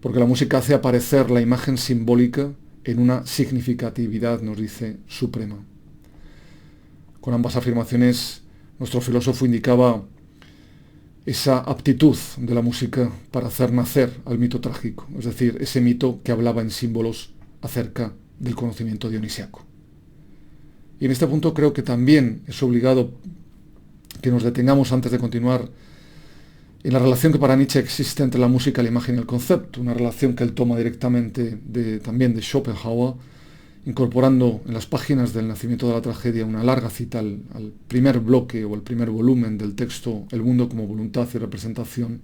porque la música hace aparecer la imagen simbólica en una significatividad, nos dice, suprema. Con ambas afirmaciones, nuestro filósofo indicaba esa aptitud de la música para hacer nacer al mito trágico, es decir, ese mito que hablaba en símbolos acerca del conocimiento dionisíaco. Y en este punto creo que también es obligado que nos detengamos antes de continuar en la relación que para Nietzsche existe entre la música, la imagen y el concepto, una relación que él toma directamente también de Schopenhauer, incorporando en las páginas del Nacimiento de la Tragedia una larga cita al primer bloque o al primer volumen del texto El mundo como voluntad y representación,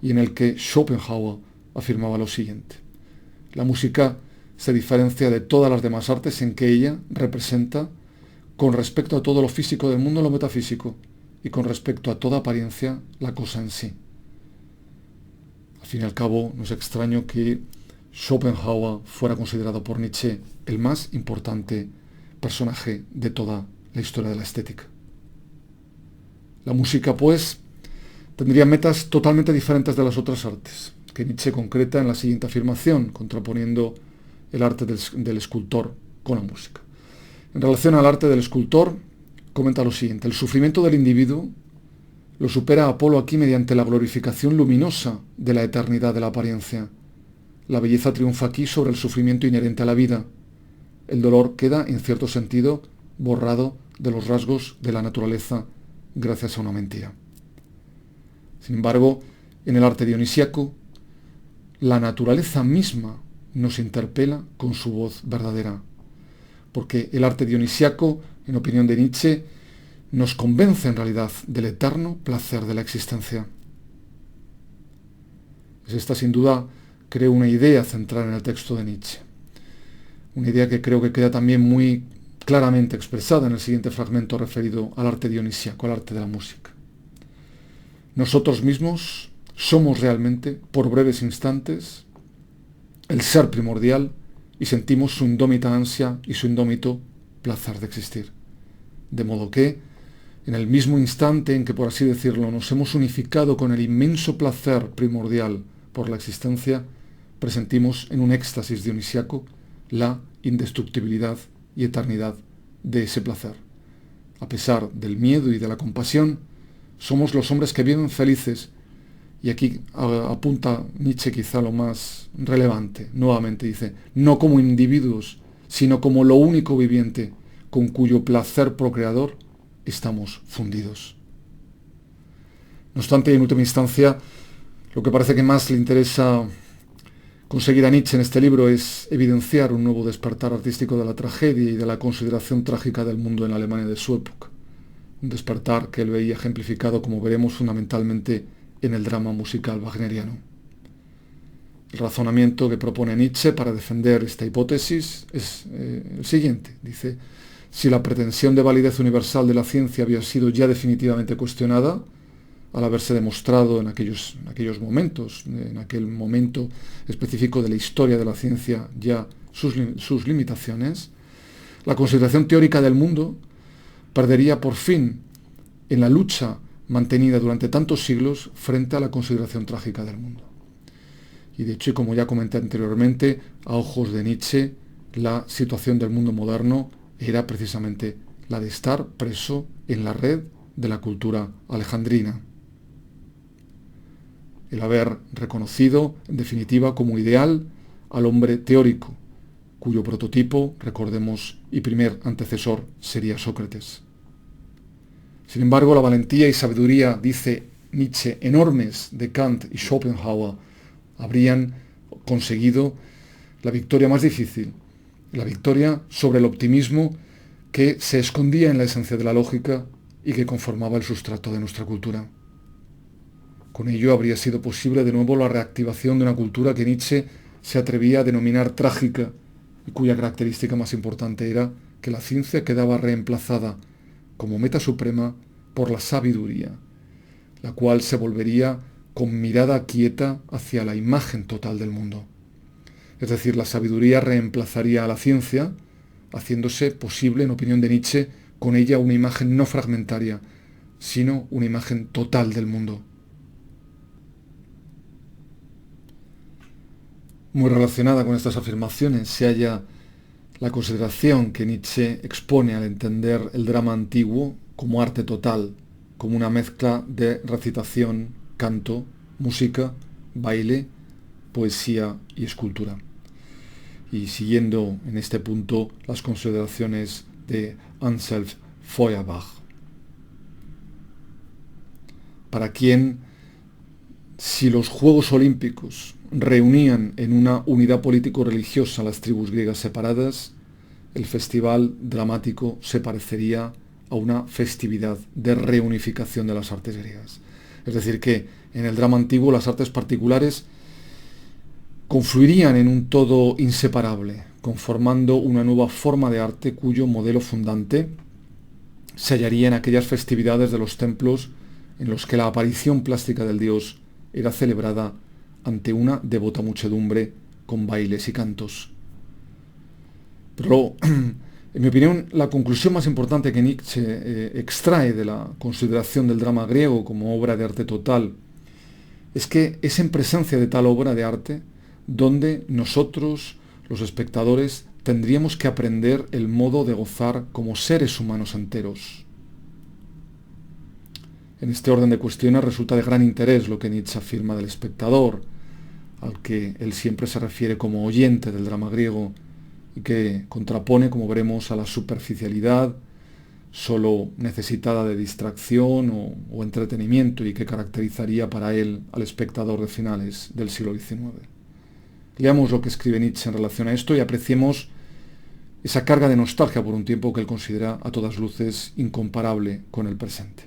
y en el que Schopenhauer afirmaba lo siguiente: la música se diferencia de todas las demás artes en que ella representa, con respecto a todo lo físico del mundo, lo metafísico, y con respecto a toda apariencia, la cosa en sí. Al fin y al cabo, no es extraño que Schopenhauer fuera considerado por Nietzsche el más importante personaje de toda la historia de la estética. La música, pues, tendría metas totalmente diferentes de las otras artes, que Nietzsche concreta en la siguiente afirmación, contraponiendo el arte del escultor con la música. En relación al arte del escultor, comenta lo siguiente: el sufrimiento del individuo lo supera Apolo aquí mediante la glorificación luminosa de la eternidad de la apariencia. La belleza triunfa aquí sobre el sufrimiento inherente a la vida. El dolor queda, en cierto sentido, borrado de los rasgos de la naturaleza gracias a una mentira. Sin embargo, en el arte dionisíaco, la naturaleza misma nos interpela con su voz verdadera, porque el arte dionisíaco, en opinión de Nietzsche, nos convence en realidad del eterno placer de la existencia. Es esta, sin duda, creo, una idea central en el texto de Nietzsche. Una idea que creo que queda también muy claramente expresada en el siguiente fragmento referido al arte dionisíaco, al arte de la música. Nosotros mismos somos realmente, por breves instantes, el ser primordial y sentimos su indómita ansia y su indómito placer de existir. De modo que, en el mismo instante en que, por así decirlo, nos hemos unificado con el inmenso placer primordial por la existencia, presentimos en un éxtasis dionisíaco la indestructibilidad y eternidad de ese placer. A pesar del miedo y de la compasión, somos los hombres que viven felices. Y aquí apunta Nietzsche quizá lo más relevante. Nuevamente dice, no como individuos, sino como lo único viviente con cuyo placer procreador estamos fundidos. No obstante, en última instancia, lo que parece que más le interesa conseguir a Nietzsche en este libro es evidenciar un nuevo despertar artístico de la tragedia y de la consideración trágica del mundo en la Alemania de su época. Un despertar que él veía ejemplificado, como veremos, fundamentalmente en el drama musical wagneriano. El razonamiento que propone Nietzsche para defender esta hipótesis es el siguiente. Dice, si la pretensión de validez universal de la ciencia había sido ya definitivamente cuestionada, al haberse demostrado en aquellos momentos, en aquel momento específico de la historia de la ciencia, ya sus limitaciones, la consideración teórica del mundo perdería por fin en la lucha mantenida durante tantos siglos frente a la consideración trágica del mundo. Y de hecho, como ya comenté anteriormente, a ojos de Nietzsche, la situación del mundo moderno era precisamente la de estar preso en la red de la cultura alejandrina. El haber reconocido, en definitiva, como ideal al hombre teórico, cuyo prototipo, recordemos, y primer antecesor sería Sócrates. Sin embargo, la valentía y sabiduría, dice Nietzsche, enormes de Kant y Schopenhauer, habrían conseguido la victoria más difícil, la victoria sobre el optimismo que se escondía en la esencia de la lógica y que conformaba el sustrato de nuestra cultura. Con ello habría sido posible de nuevo la reactivación de una cultura que Nietzsche se atrevía a denominar trágica y cuya característica más importante era que la ciencia quedaba reemplazada como meta suprema por la sabiduría, la cual se volvería con mirada quieta hacia la imagen total del mundo. Es decir, la sabiduría reemplazaría a la ciencia, haciéndose posible, en opinión de Nietzsche, con ella una imagen no fragmentaria, sino una imagen total del mundo. Muy relacionada con estas afirmaciones se halla la consideración que Nietzsche expone al entender el drama antiguo como arte total, como una mezcla de recitación, canto, música, baile, poesía y escultura. Y siguiendo en este punto las consideraciones de Anselm Feuerbach, para quien, si los Juegos Olímpicos reunían en una unidad político-religiosa las tribus griegas separadas, el festival dramático se parecería a una festividad de reunificación de las artes griegas. Es decir, que en el drama antiguo las artes particulares confluirían en un todo inseparable, conformando una nueva forma de arte cuyo modelo fundante se hallaría en aquellas festividades de los templos en los que la aparición plástica del dios era celebrada ante una devota muchedumbre con bailes y cantos. Pero, en mi opinión, la conclusión más importante que Nietzsche extrae de la consideración del drama griego como obra de arte total es que es en presencia de tal obra de arte donde nosotros, los espectadores, tendríamos que aprender el modo de gozar como seres humanos enteros. En este orden de cuestiones resulta de gran interés lo que Nietzsche afirma del espectador, al que él siempre se refiere como oyente del drama griego y que contrapone, como veremos, a la superficialidad solo necesitada de distracción o entretenimiento y que caracterizaría para él al espectador de finales del siglo XIX. Leamos lo que escribe Nietzsche en relación a esto y apreciemos esa carga de nostalgia por un tiempo que él considera a todas luces incomparable con el presente.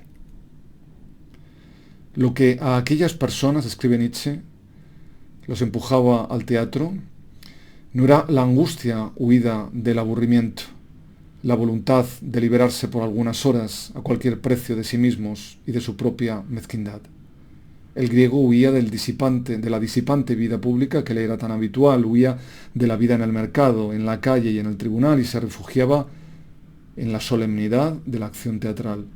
Lo que a aquellas personas, escribe Nietzsche, los empujaba al teatro, no era la angustia huida del aburrimiento, la voluntad de liberarse por algunas horas a cualquier precio de sí mismos y de su propia mezquindad. El griego huía de la disipante vida pública que le era tan habitual, huía de la vida en el mercado, en la calle y en el tribunal y se refugiaba en la solemnidad de la acción teatral,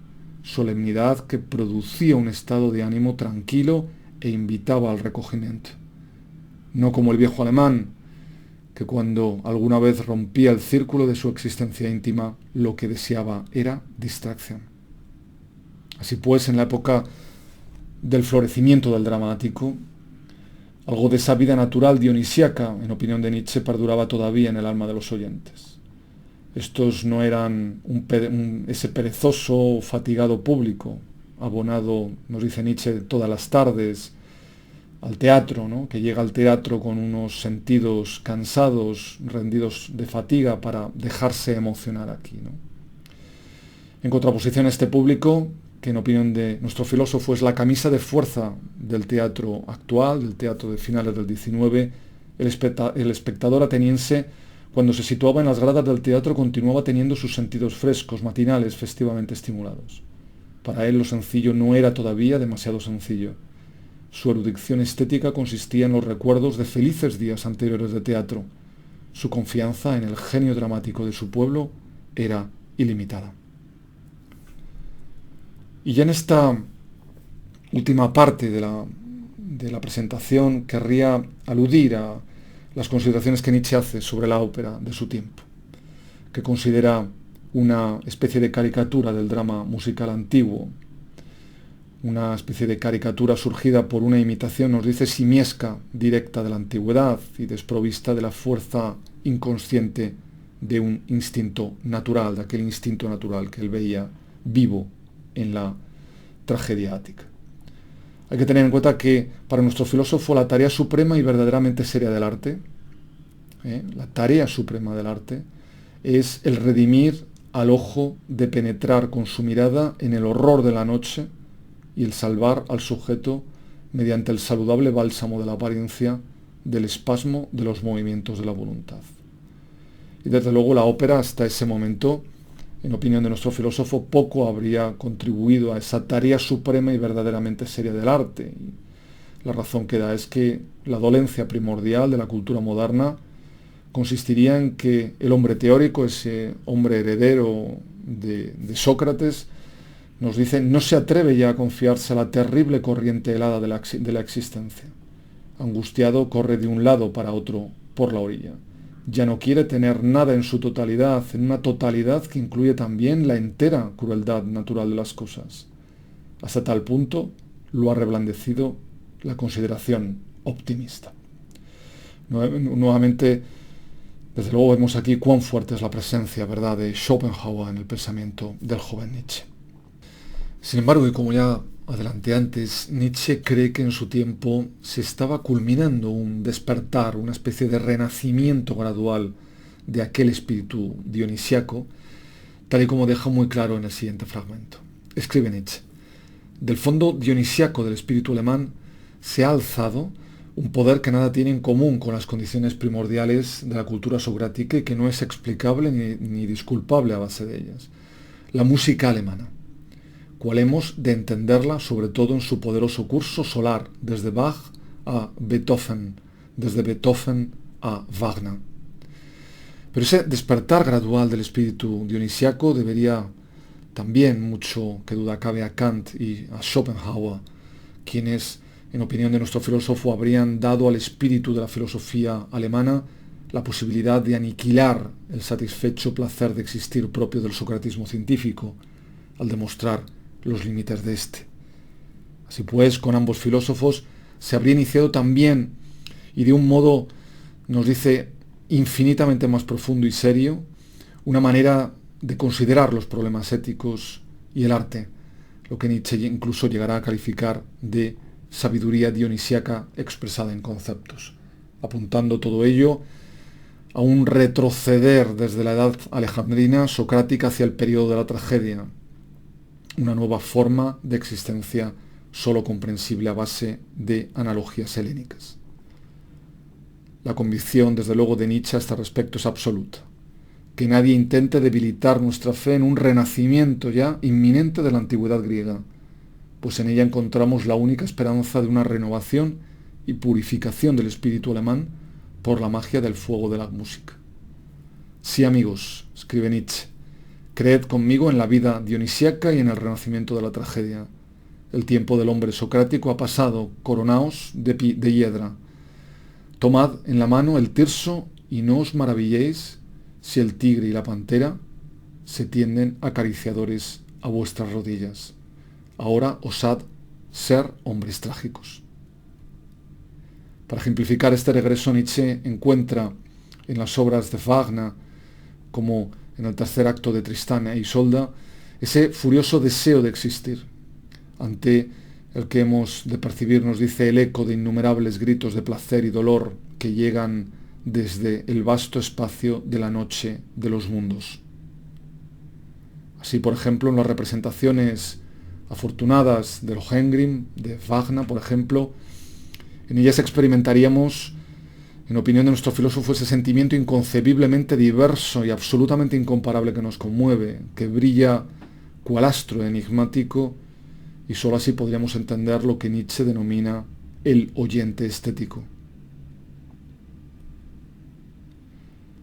solemnidad que producía un estado de ánimo tranquilo e invitaba al recogimiento. No como el viejo alemán, que cuando alguna vez rompía el círculo de su existencia íntima, lo que deseaba era distracción. Así pues, en la época del florecimiento del dramático, algo de esa vida natural dionisíaca, en opinión de Nietzsche, perduraba todavía en el alma de los oyentes. Estos no eran ese perezoso, fatigado público, abonado, nos dice Nietzsche, todas las tardes al teatro, ¿no? Que llega al teatro con unos sentidos cansados, rendidos de fatiga para dejarse emocionar aquí, ¿no? En contraposición a este público, que en opinión de nuestro filósofo es la camisa de fuerza del teatro actual, del teatro de finales del XIX, el espectador ateniense, cuando se situaba en las gradas del teatro, continuaba teniendo sus sentidos frescos, matinales, festivamente estimulados. Para él lo sencillo no era todavía demasiado sencillo. Su erudición estética consistía en los recuerdos de felices días anteriores de teatro. Su confianza en el genio dramático de su pueblo era ilimitada. Y ya en esta última parte de la presentación querría aludir a las consideraciones que Nietzsche hace sobre la ópera de su tiempo, que considera una especie de caricatura del drama musical antiguo, una especie de caricatura surgida por una imitación, nos dice, simiesca, directa de la antigüedad y desprovista de la fuerza inconsciente de un instinto natural, de aquel instinto natural que él veía vivo en la tragedia ática. Hay que tener en cuenta que para nuestro filósofo la tarea suprema y verdaderamente seria del arte, la tarea suprema del arte, es el redimir al ojo de penetrar con su mirada en el horror de la noche y el salvar al sujeto mediante el saludable bálsamo de la apariencia del espasmo de los movimientos de la voluntad. Y desde luego la ópera hasta ese momento, en opinión de nuestro filósofo, poco habría contribuido a esa tarea suprema y verdaderamente seria del arte. Y la razón que da es que la dolencia primordial de la cultura moderna consistiría en que el hombre teórico, ese hombre heredero de Sócrates, nos dice, no se atreve ya a confiarse a la terrible corriente helada de la existencia. Angustiado, corre de un lado para otro por la orilla. Ya no quiere tener nada en su totalidad, en una totalidad que incluye también la entera crueldad natural de las cosas. Hasta tal punto lo ha reblandecido la consideración optimista. Nuevamente, desde luego vemos aquí cuán fuerte es la presencia, ¿verdad?, de Schopenhauer en el pensamiento del joven Nietzsche. Sin embargo, y como ya adelanté antes, Nietzsche cree que en su tiempo se estaba culminando un despertar, una especie de renacimiento gradual de aquel espíritu dionisiaco, tal y como deja muy claro en el siguiente fragmento. Escribe Nietzsche: del fondo dionisiaco del espíritu alemán se ha alzado un poder que nada tiene en común con las condiciones primordiales de la cultura socrática y que no es explicable ni disculpable a base de ellas. La música alemana, cual hemos de entenderla sobre todo en su poderoso curso solar, desde Bach a Beethoven, desde Beethoven a Wagner. Pero ese despertar gradual del espíritu dionisiaco debería también, mucho que duda cabe, a Kant y a Schopenhauer, quienes, en opinión de nuestro filósofo, habrían dado al espíritu de la filosofía alemana la posibilidad de aniquilar el satisfecho placer de existir propio del socratismo científico, al demostrar los límites de éste. Así pues, con ambos filósofos se habría iniciado también, y de un modo, nos dice, infinitamente más profundo y serio, una manera de considerar los problemas éticos y el arte, lo que Nietzsche incluso llegará a calificar de sabiduría dionisiaca expresada en conceptos, apuntando todo ello a un retroceder desde la edad alejandrina socrática hacia el periodo de la tragedia, una nueva forma de existencia sólo comprensible a base de analogías helénicas. La convicción, desde luego, de Nietzsche a este respecto es absoluta: que nadie intente debilitar nuestra fe en un renacimiento ya inminente de la antigüedad griega, pues en ella encontramos la única esperanza de una renovación y purificación del espíritu alemán por la magia del fuego de la música. Sí, amigos, escribe Nietzsche, creed conmigo en la vida dionisiaca y en el renacimiento de la tragedia. El tiempo del hombre socrático ha pasado, coronaos de hiedra. Tomad en la mano el tirso y no os maravilléis si el tigre y la pantera se tienden acariciadores a vuestras rodillas. Ahora osad ser hombres trágicos. Para ejemplificar este regreso, Nietzsche encuentra en las obras de Wagner, como en el tercer acto de Tristán e Isolda, ese furioso deseo de existir, ante el que hemos de percibir, nos dice, el eco de innumerables gritos de placer y dolor que llegan desde el vasto espacio de la noche de los mundos. Así, por ejemplo, en las representaciones afortunadas del Lohengrin, de Wagner, por ejemplo, en ellas experimentaríamos, en opinión de nuestro filósofo, ese sentimiento inconcebiblemente diverso y absolutamente incomparable que nos conmueve, que brilla cual astro enigmático, y sólo así podríamos entender lo que Nietzsche denomina el oyente estético.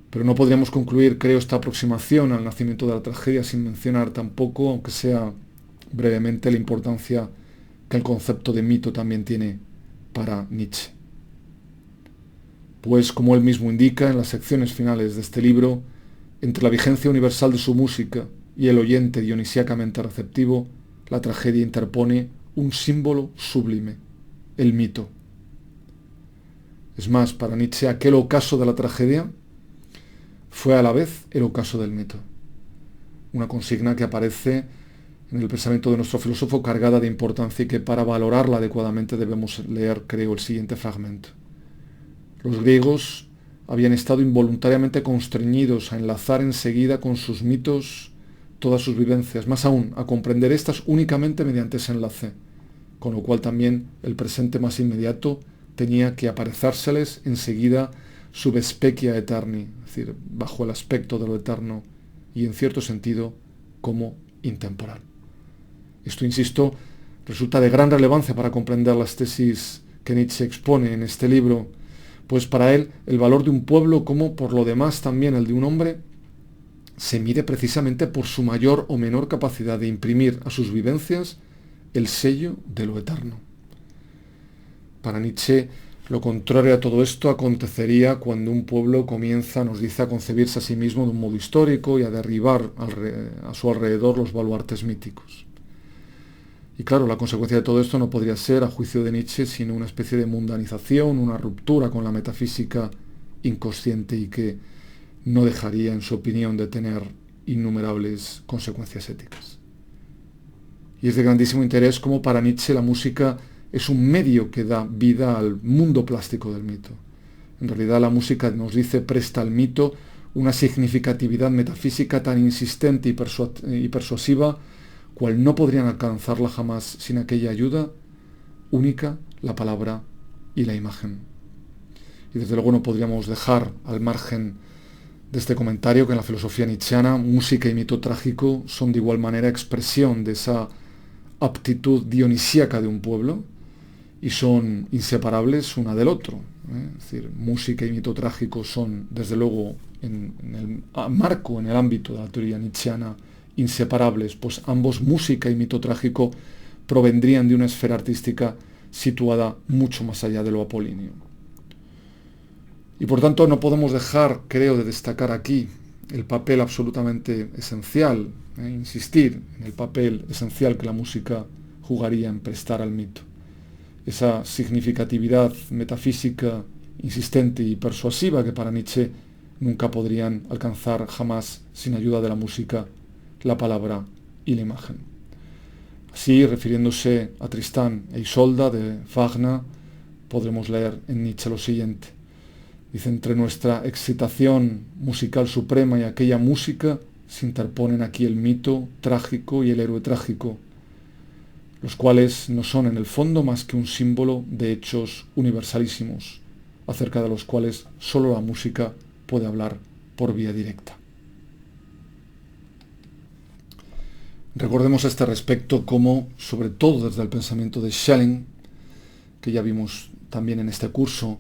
Pero no podríamos concluir, creo, esta aproximación al nacimiento de la tragedia sin mencionar tampoco, aunque sea brevemente, la importancia que el concepto de mito también tiene para Nietzsche. pues como él mismo indica en las secciones finales de este libro, entre la vigencia universal de su música y el oyente dionisíacamente receptivo, la tragedia interpone un símbolo sublime, el mito. Es más, para Nietzsche aquel ocaso de la tragedia fue a la vez el ocaso del mito. Una consigna que aparece en el pensamiento de nuestro filósofo cargada de importancia y que para valorarla adecuadamente debemos leer, creo, el siguiente fragmento. Los griegos habían estado involuntariamente constreñidos a enlazar enseguida con sus mitos todas sus vivencias, más aún, a comprender estas únicamente mediante ese enlace, con lo cual también el presente más inmediato tenía que aparecérseles enseguida sub specia aeterni, es decir, bajo el aspecto de lo eterno y en cierto sentido como intemporal. Esto, insisto, resulta de gran relevancia para comprender las tesis que Nietzsche expone en este libro, pues para él el valor de un pueblo, como por lo demás también el de un hombre, se mide precisamente por su mayor o menor capacidad de imprimir a sus vivencias el sello de lo eterno. Para Nietzsche, lo contrario a todo esto acontecería cuando un pueblo comienza, nos dice, a concebirse a sí mismo de un modo histórico y a derribar a su alrededor los baluartes míticos. Y claro, la consecuencia de todo esto no podría ser, a juicio de Nietzsche, sino una especie de mundanización, una ruptura con la metafísica inconsciente y que no dejaría, en su opinión, de tener innumerables consecuencias éticas. Y es de grandísimo interés cómo para Nietzsche la música es un medio que da vida al mundo plástico del mito. En realidad la música, nos dice, presta al mito una significatividad metafísica tan insistente y persuasiva cual no podrían alcanzarla jamás sin aquella ayuda única, la palabra y la imagen. Y desde luego no podríamos dejar al margen de este comentario que en la filosofía nietzscheana música y mito trágico son de igual manera expresión de esa aptitud dionisíaca de un pueblo y son inseparables una del otro. Es decir, música y mito trágico son, desde luego, en el marco, en el ámbito de la teoría nietzscheana, inseparables, pues ambos, música y mito trágico, provendrían de una esfera artística situada mucho más allá de lo apolíneo. Y por tanto no podemos dejar, creo, de destacar aquí el papel absolutamente esencial, insistir en el papel esencial que la música jugaría en prestar al mito. Esa significatividad metafísica insistente y persuasiva que para Nietzsche nunca podrían alcanzar jamás sin ayuda de la música, la palabra y la imagen. Así, refiriéndose a Tristán e Isolda de Wagner, podremos leer en Nietzsche lo siguiente. Dice, entre nuestra excitación musical suprema y aquella música se interponen aquí el mito trágico y el héroe trágico, los cuales no son en el fondo más que un símbolo de hechos universalísimos, acerca de los cuales sólo la música puede hablar por vía directa. Recordemos a este respecto cómo, sobre todo desde el pensamiento de Schelling, que ya vimos también en este curso,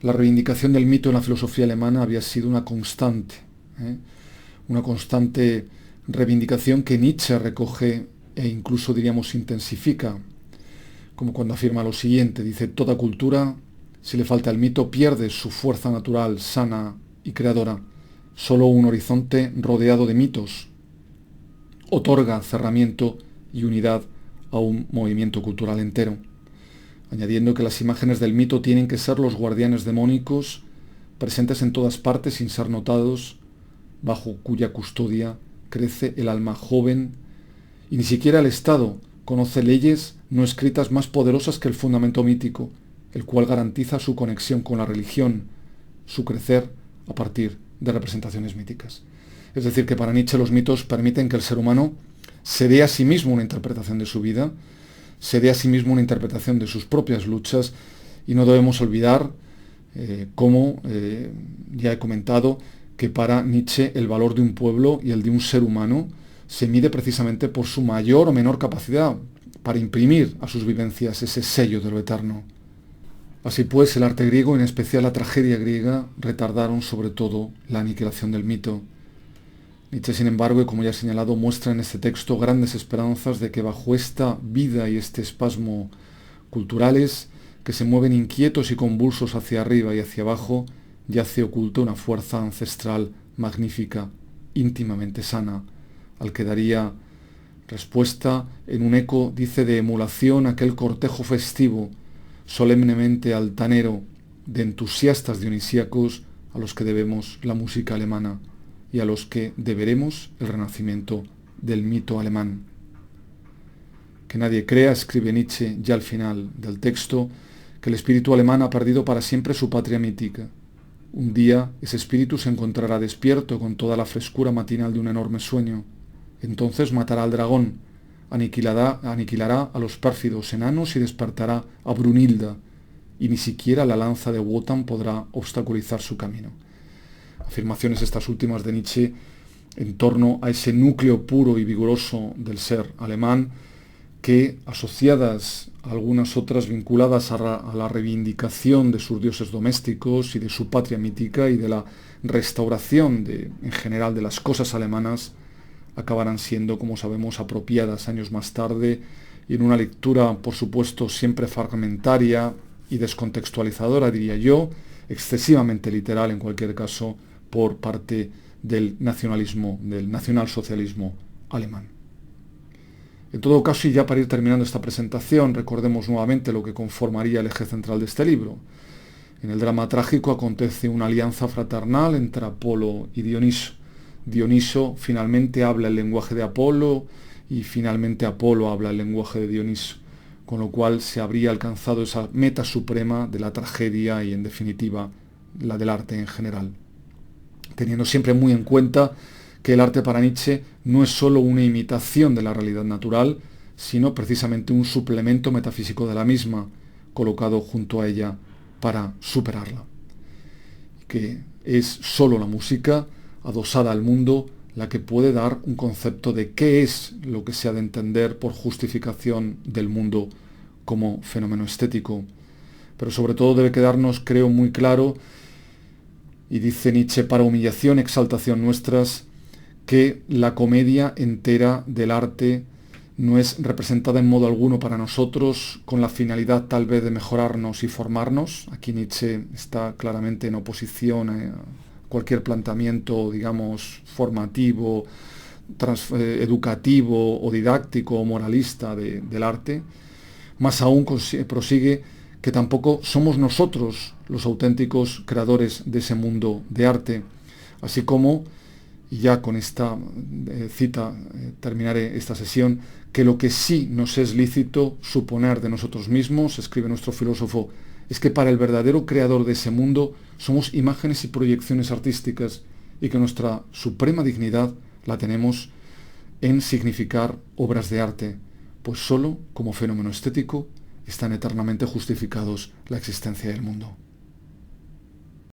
la reivindicación del mito en la filosofía alemana había sido una constante reivindicación que Nietzsche recoge e incluso, diríamos, intensifica, como cuando afirma lo siguiente, dice, toda cultura, si le falta el mito, pierde su fuerza natural, sana y creadora. Solo un horizonte rodeado de mitos otorga cerramiento y unidad a un movimiento cultural entero, añadiendo que las imágenes del mito tienen que ser los guardianes demónicos presentes en todas partes sin ser notados, bajo cuya custodia crece el alma joven, y ni siquiera el Estado conoce leyes no escritas más poderosas que el fundamento mítico, el cual garantiza su conexión con la religión, su crecer a partir de representaciones míticas. Es decir, que para Nietzsche los mitos permiten que el ser humano se dé a sí mismo una interpretación de su vida, se dé a sí mismo una interpretación de sus propias luchas, y no debemos olvidar, como ya he comentado, que para Nietzsche el valor de un pueblo y el de un ser humano se mide precisamente por su mayor o menor capacidad para imprimir a sus vivencias ese sello de lo eterno. Así pues, el arte griego, en especial la tragedia griega, retardaron sobre todo la aniquilación del mito. Nietzsche, sin embargo, y como ya he señalado, muestra en este texto grandes esperanzas de que bajo esta vida y este espasmo culturales que se mueven inquietos y convulsos hacia arriba y hacia abajo, yace oculta una fuerza ancestral magnífica, íntimamente sana, al que daría respuesta en un eco, dice, de emulación aquel cortejo festivo, solemnemente altanero, de entusiastas dionisíacos a los que debemos la música alemana y a los que deberemos el renacimiento del mito alemán. Que nadie crea, escribe Nietzsche ya al final del texto, que el espíritu alemán ha perdido para siempre su patria mítica. Un día ese espíritu se encontrará despierto con toda la frescura matinal de un enorme sueño. Entonces matará al dragón, aniquilará a los pérfidos enanos y despertará a Brunilda, y ni siquiera la lanza de Wotan podrá obstaculizar su camino. Afirmaciones estas últimas de Nietzsche en torno a ese núcleo puro y vigoroso del ser alemán, que, asociadas a algunas otras vinculadas a la reivindicación de sus dioses domésticos y de su patria mítica y de la restauración en general de las cosas alemanas, acabarán siendo, como sabemos, apropiadas años más tarde y en una lectura, por supuesto, siempre fragmentaria y descontextualizadora, diría yo, excesivamente literal en cualquier caso, por parte del nacionalismo, del nacionalsocialismo alemán. En todo caso, y ya para ir terminando esta presentación, recordemos nuevamente lo que conformaría el eje central de este libro. En el drama trágico acontece una alianza fraternal entre Apolo y Dioniso. Dioniso finalmente habla el lenguaje de Apolo y finalmente Apolo habla el lenguaje de Dioniso, con lo cual se habría alcanzado esa meta suprema de la tragedia y, en definitiva, la del arte en general. Teniendo siempre muy en cuenta que el arte para Nietzsche no es sólo una imitación de la realidad natural, sino precisamente un suplemento metafísico de la misma, colocado junto a ella para superarla. Que es sólo la música adosada al mundo la que puede dar un concepto de qué es lo que se ha de entender por justificación del mundo como fenómeno estético. Pero sobre todo debe quedarnos, creo, muy claro, y dice Nietzsche, para humillación, exaltación nuestras, que la comedia entera del arte no es representada en modo alguno para nosotros con la finalidad tal vez de mejorarnos y formarnos. Aquí Nietzsche está claramente en oposición a cualquier planteamiento, digamos, formativo, educativo o didáctico o moralista del arte. Más aún prosigue que tampoco somos nosotros los auténticos creadores de ese mundo de arte, así como, y ya con esta cita terminaré esta sesión, que lo que sí nos es lícito suponer de nosotros mismos, escribe nuestro filósofo, es que para el verdadero creador de ese mundo somos imágenes y proyecciones artísticas y que nuestra suprema dignidad la tenemos en significar obras de arte, pues solo como fenómeno estético están eternamente justificados la existencia del mundo.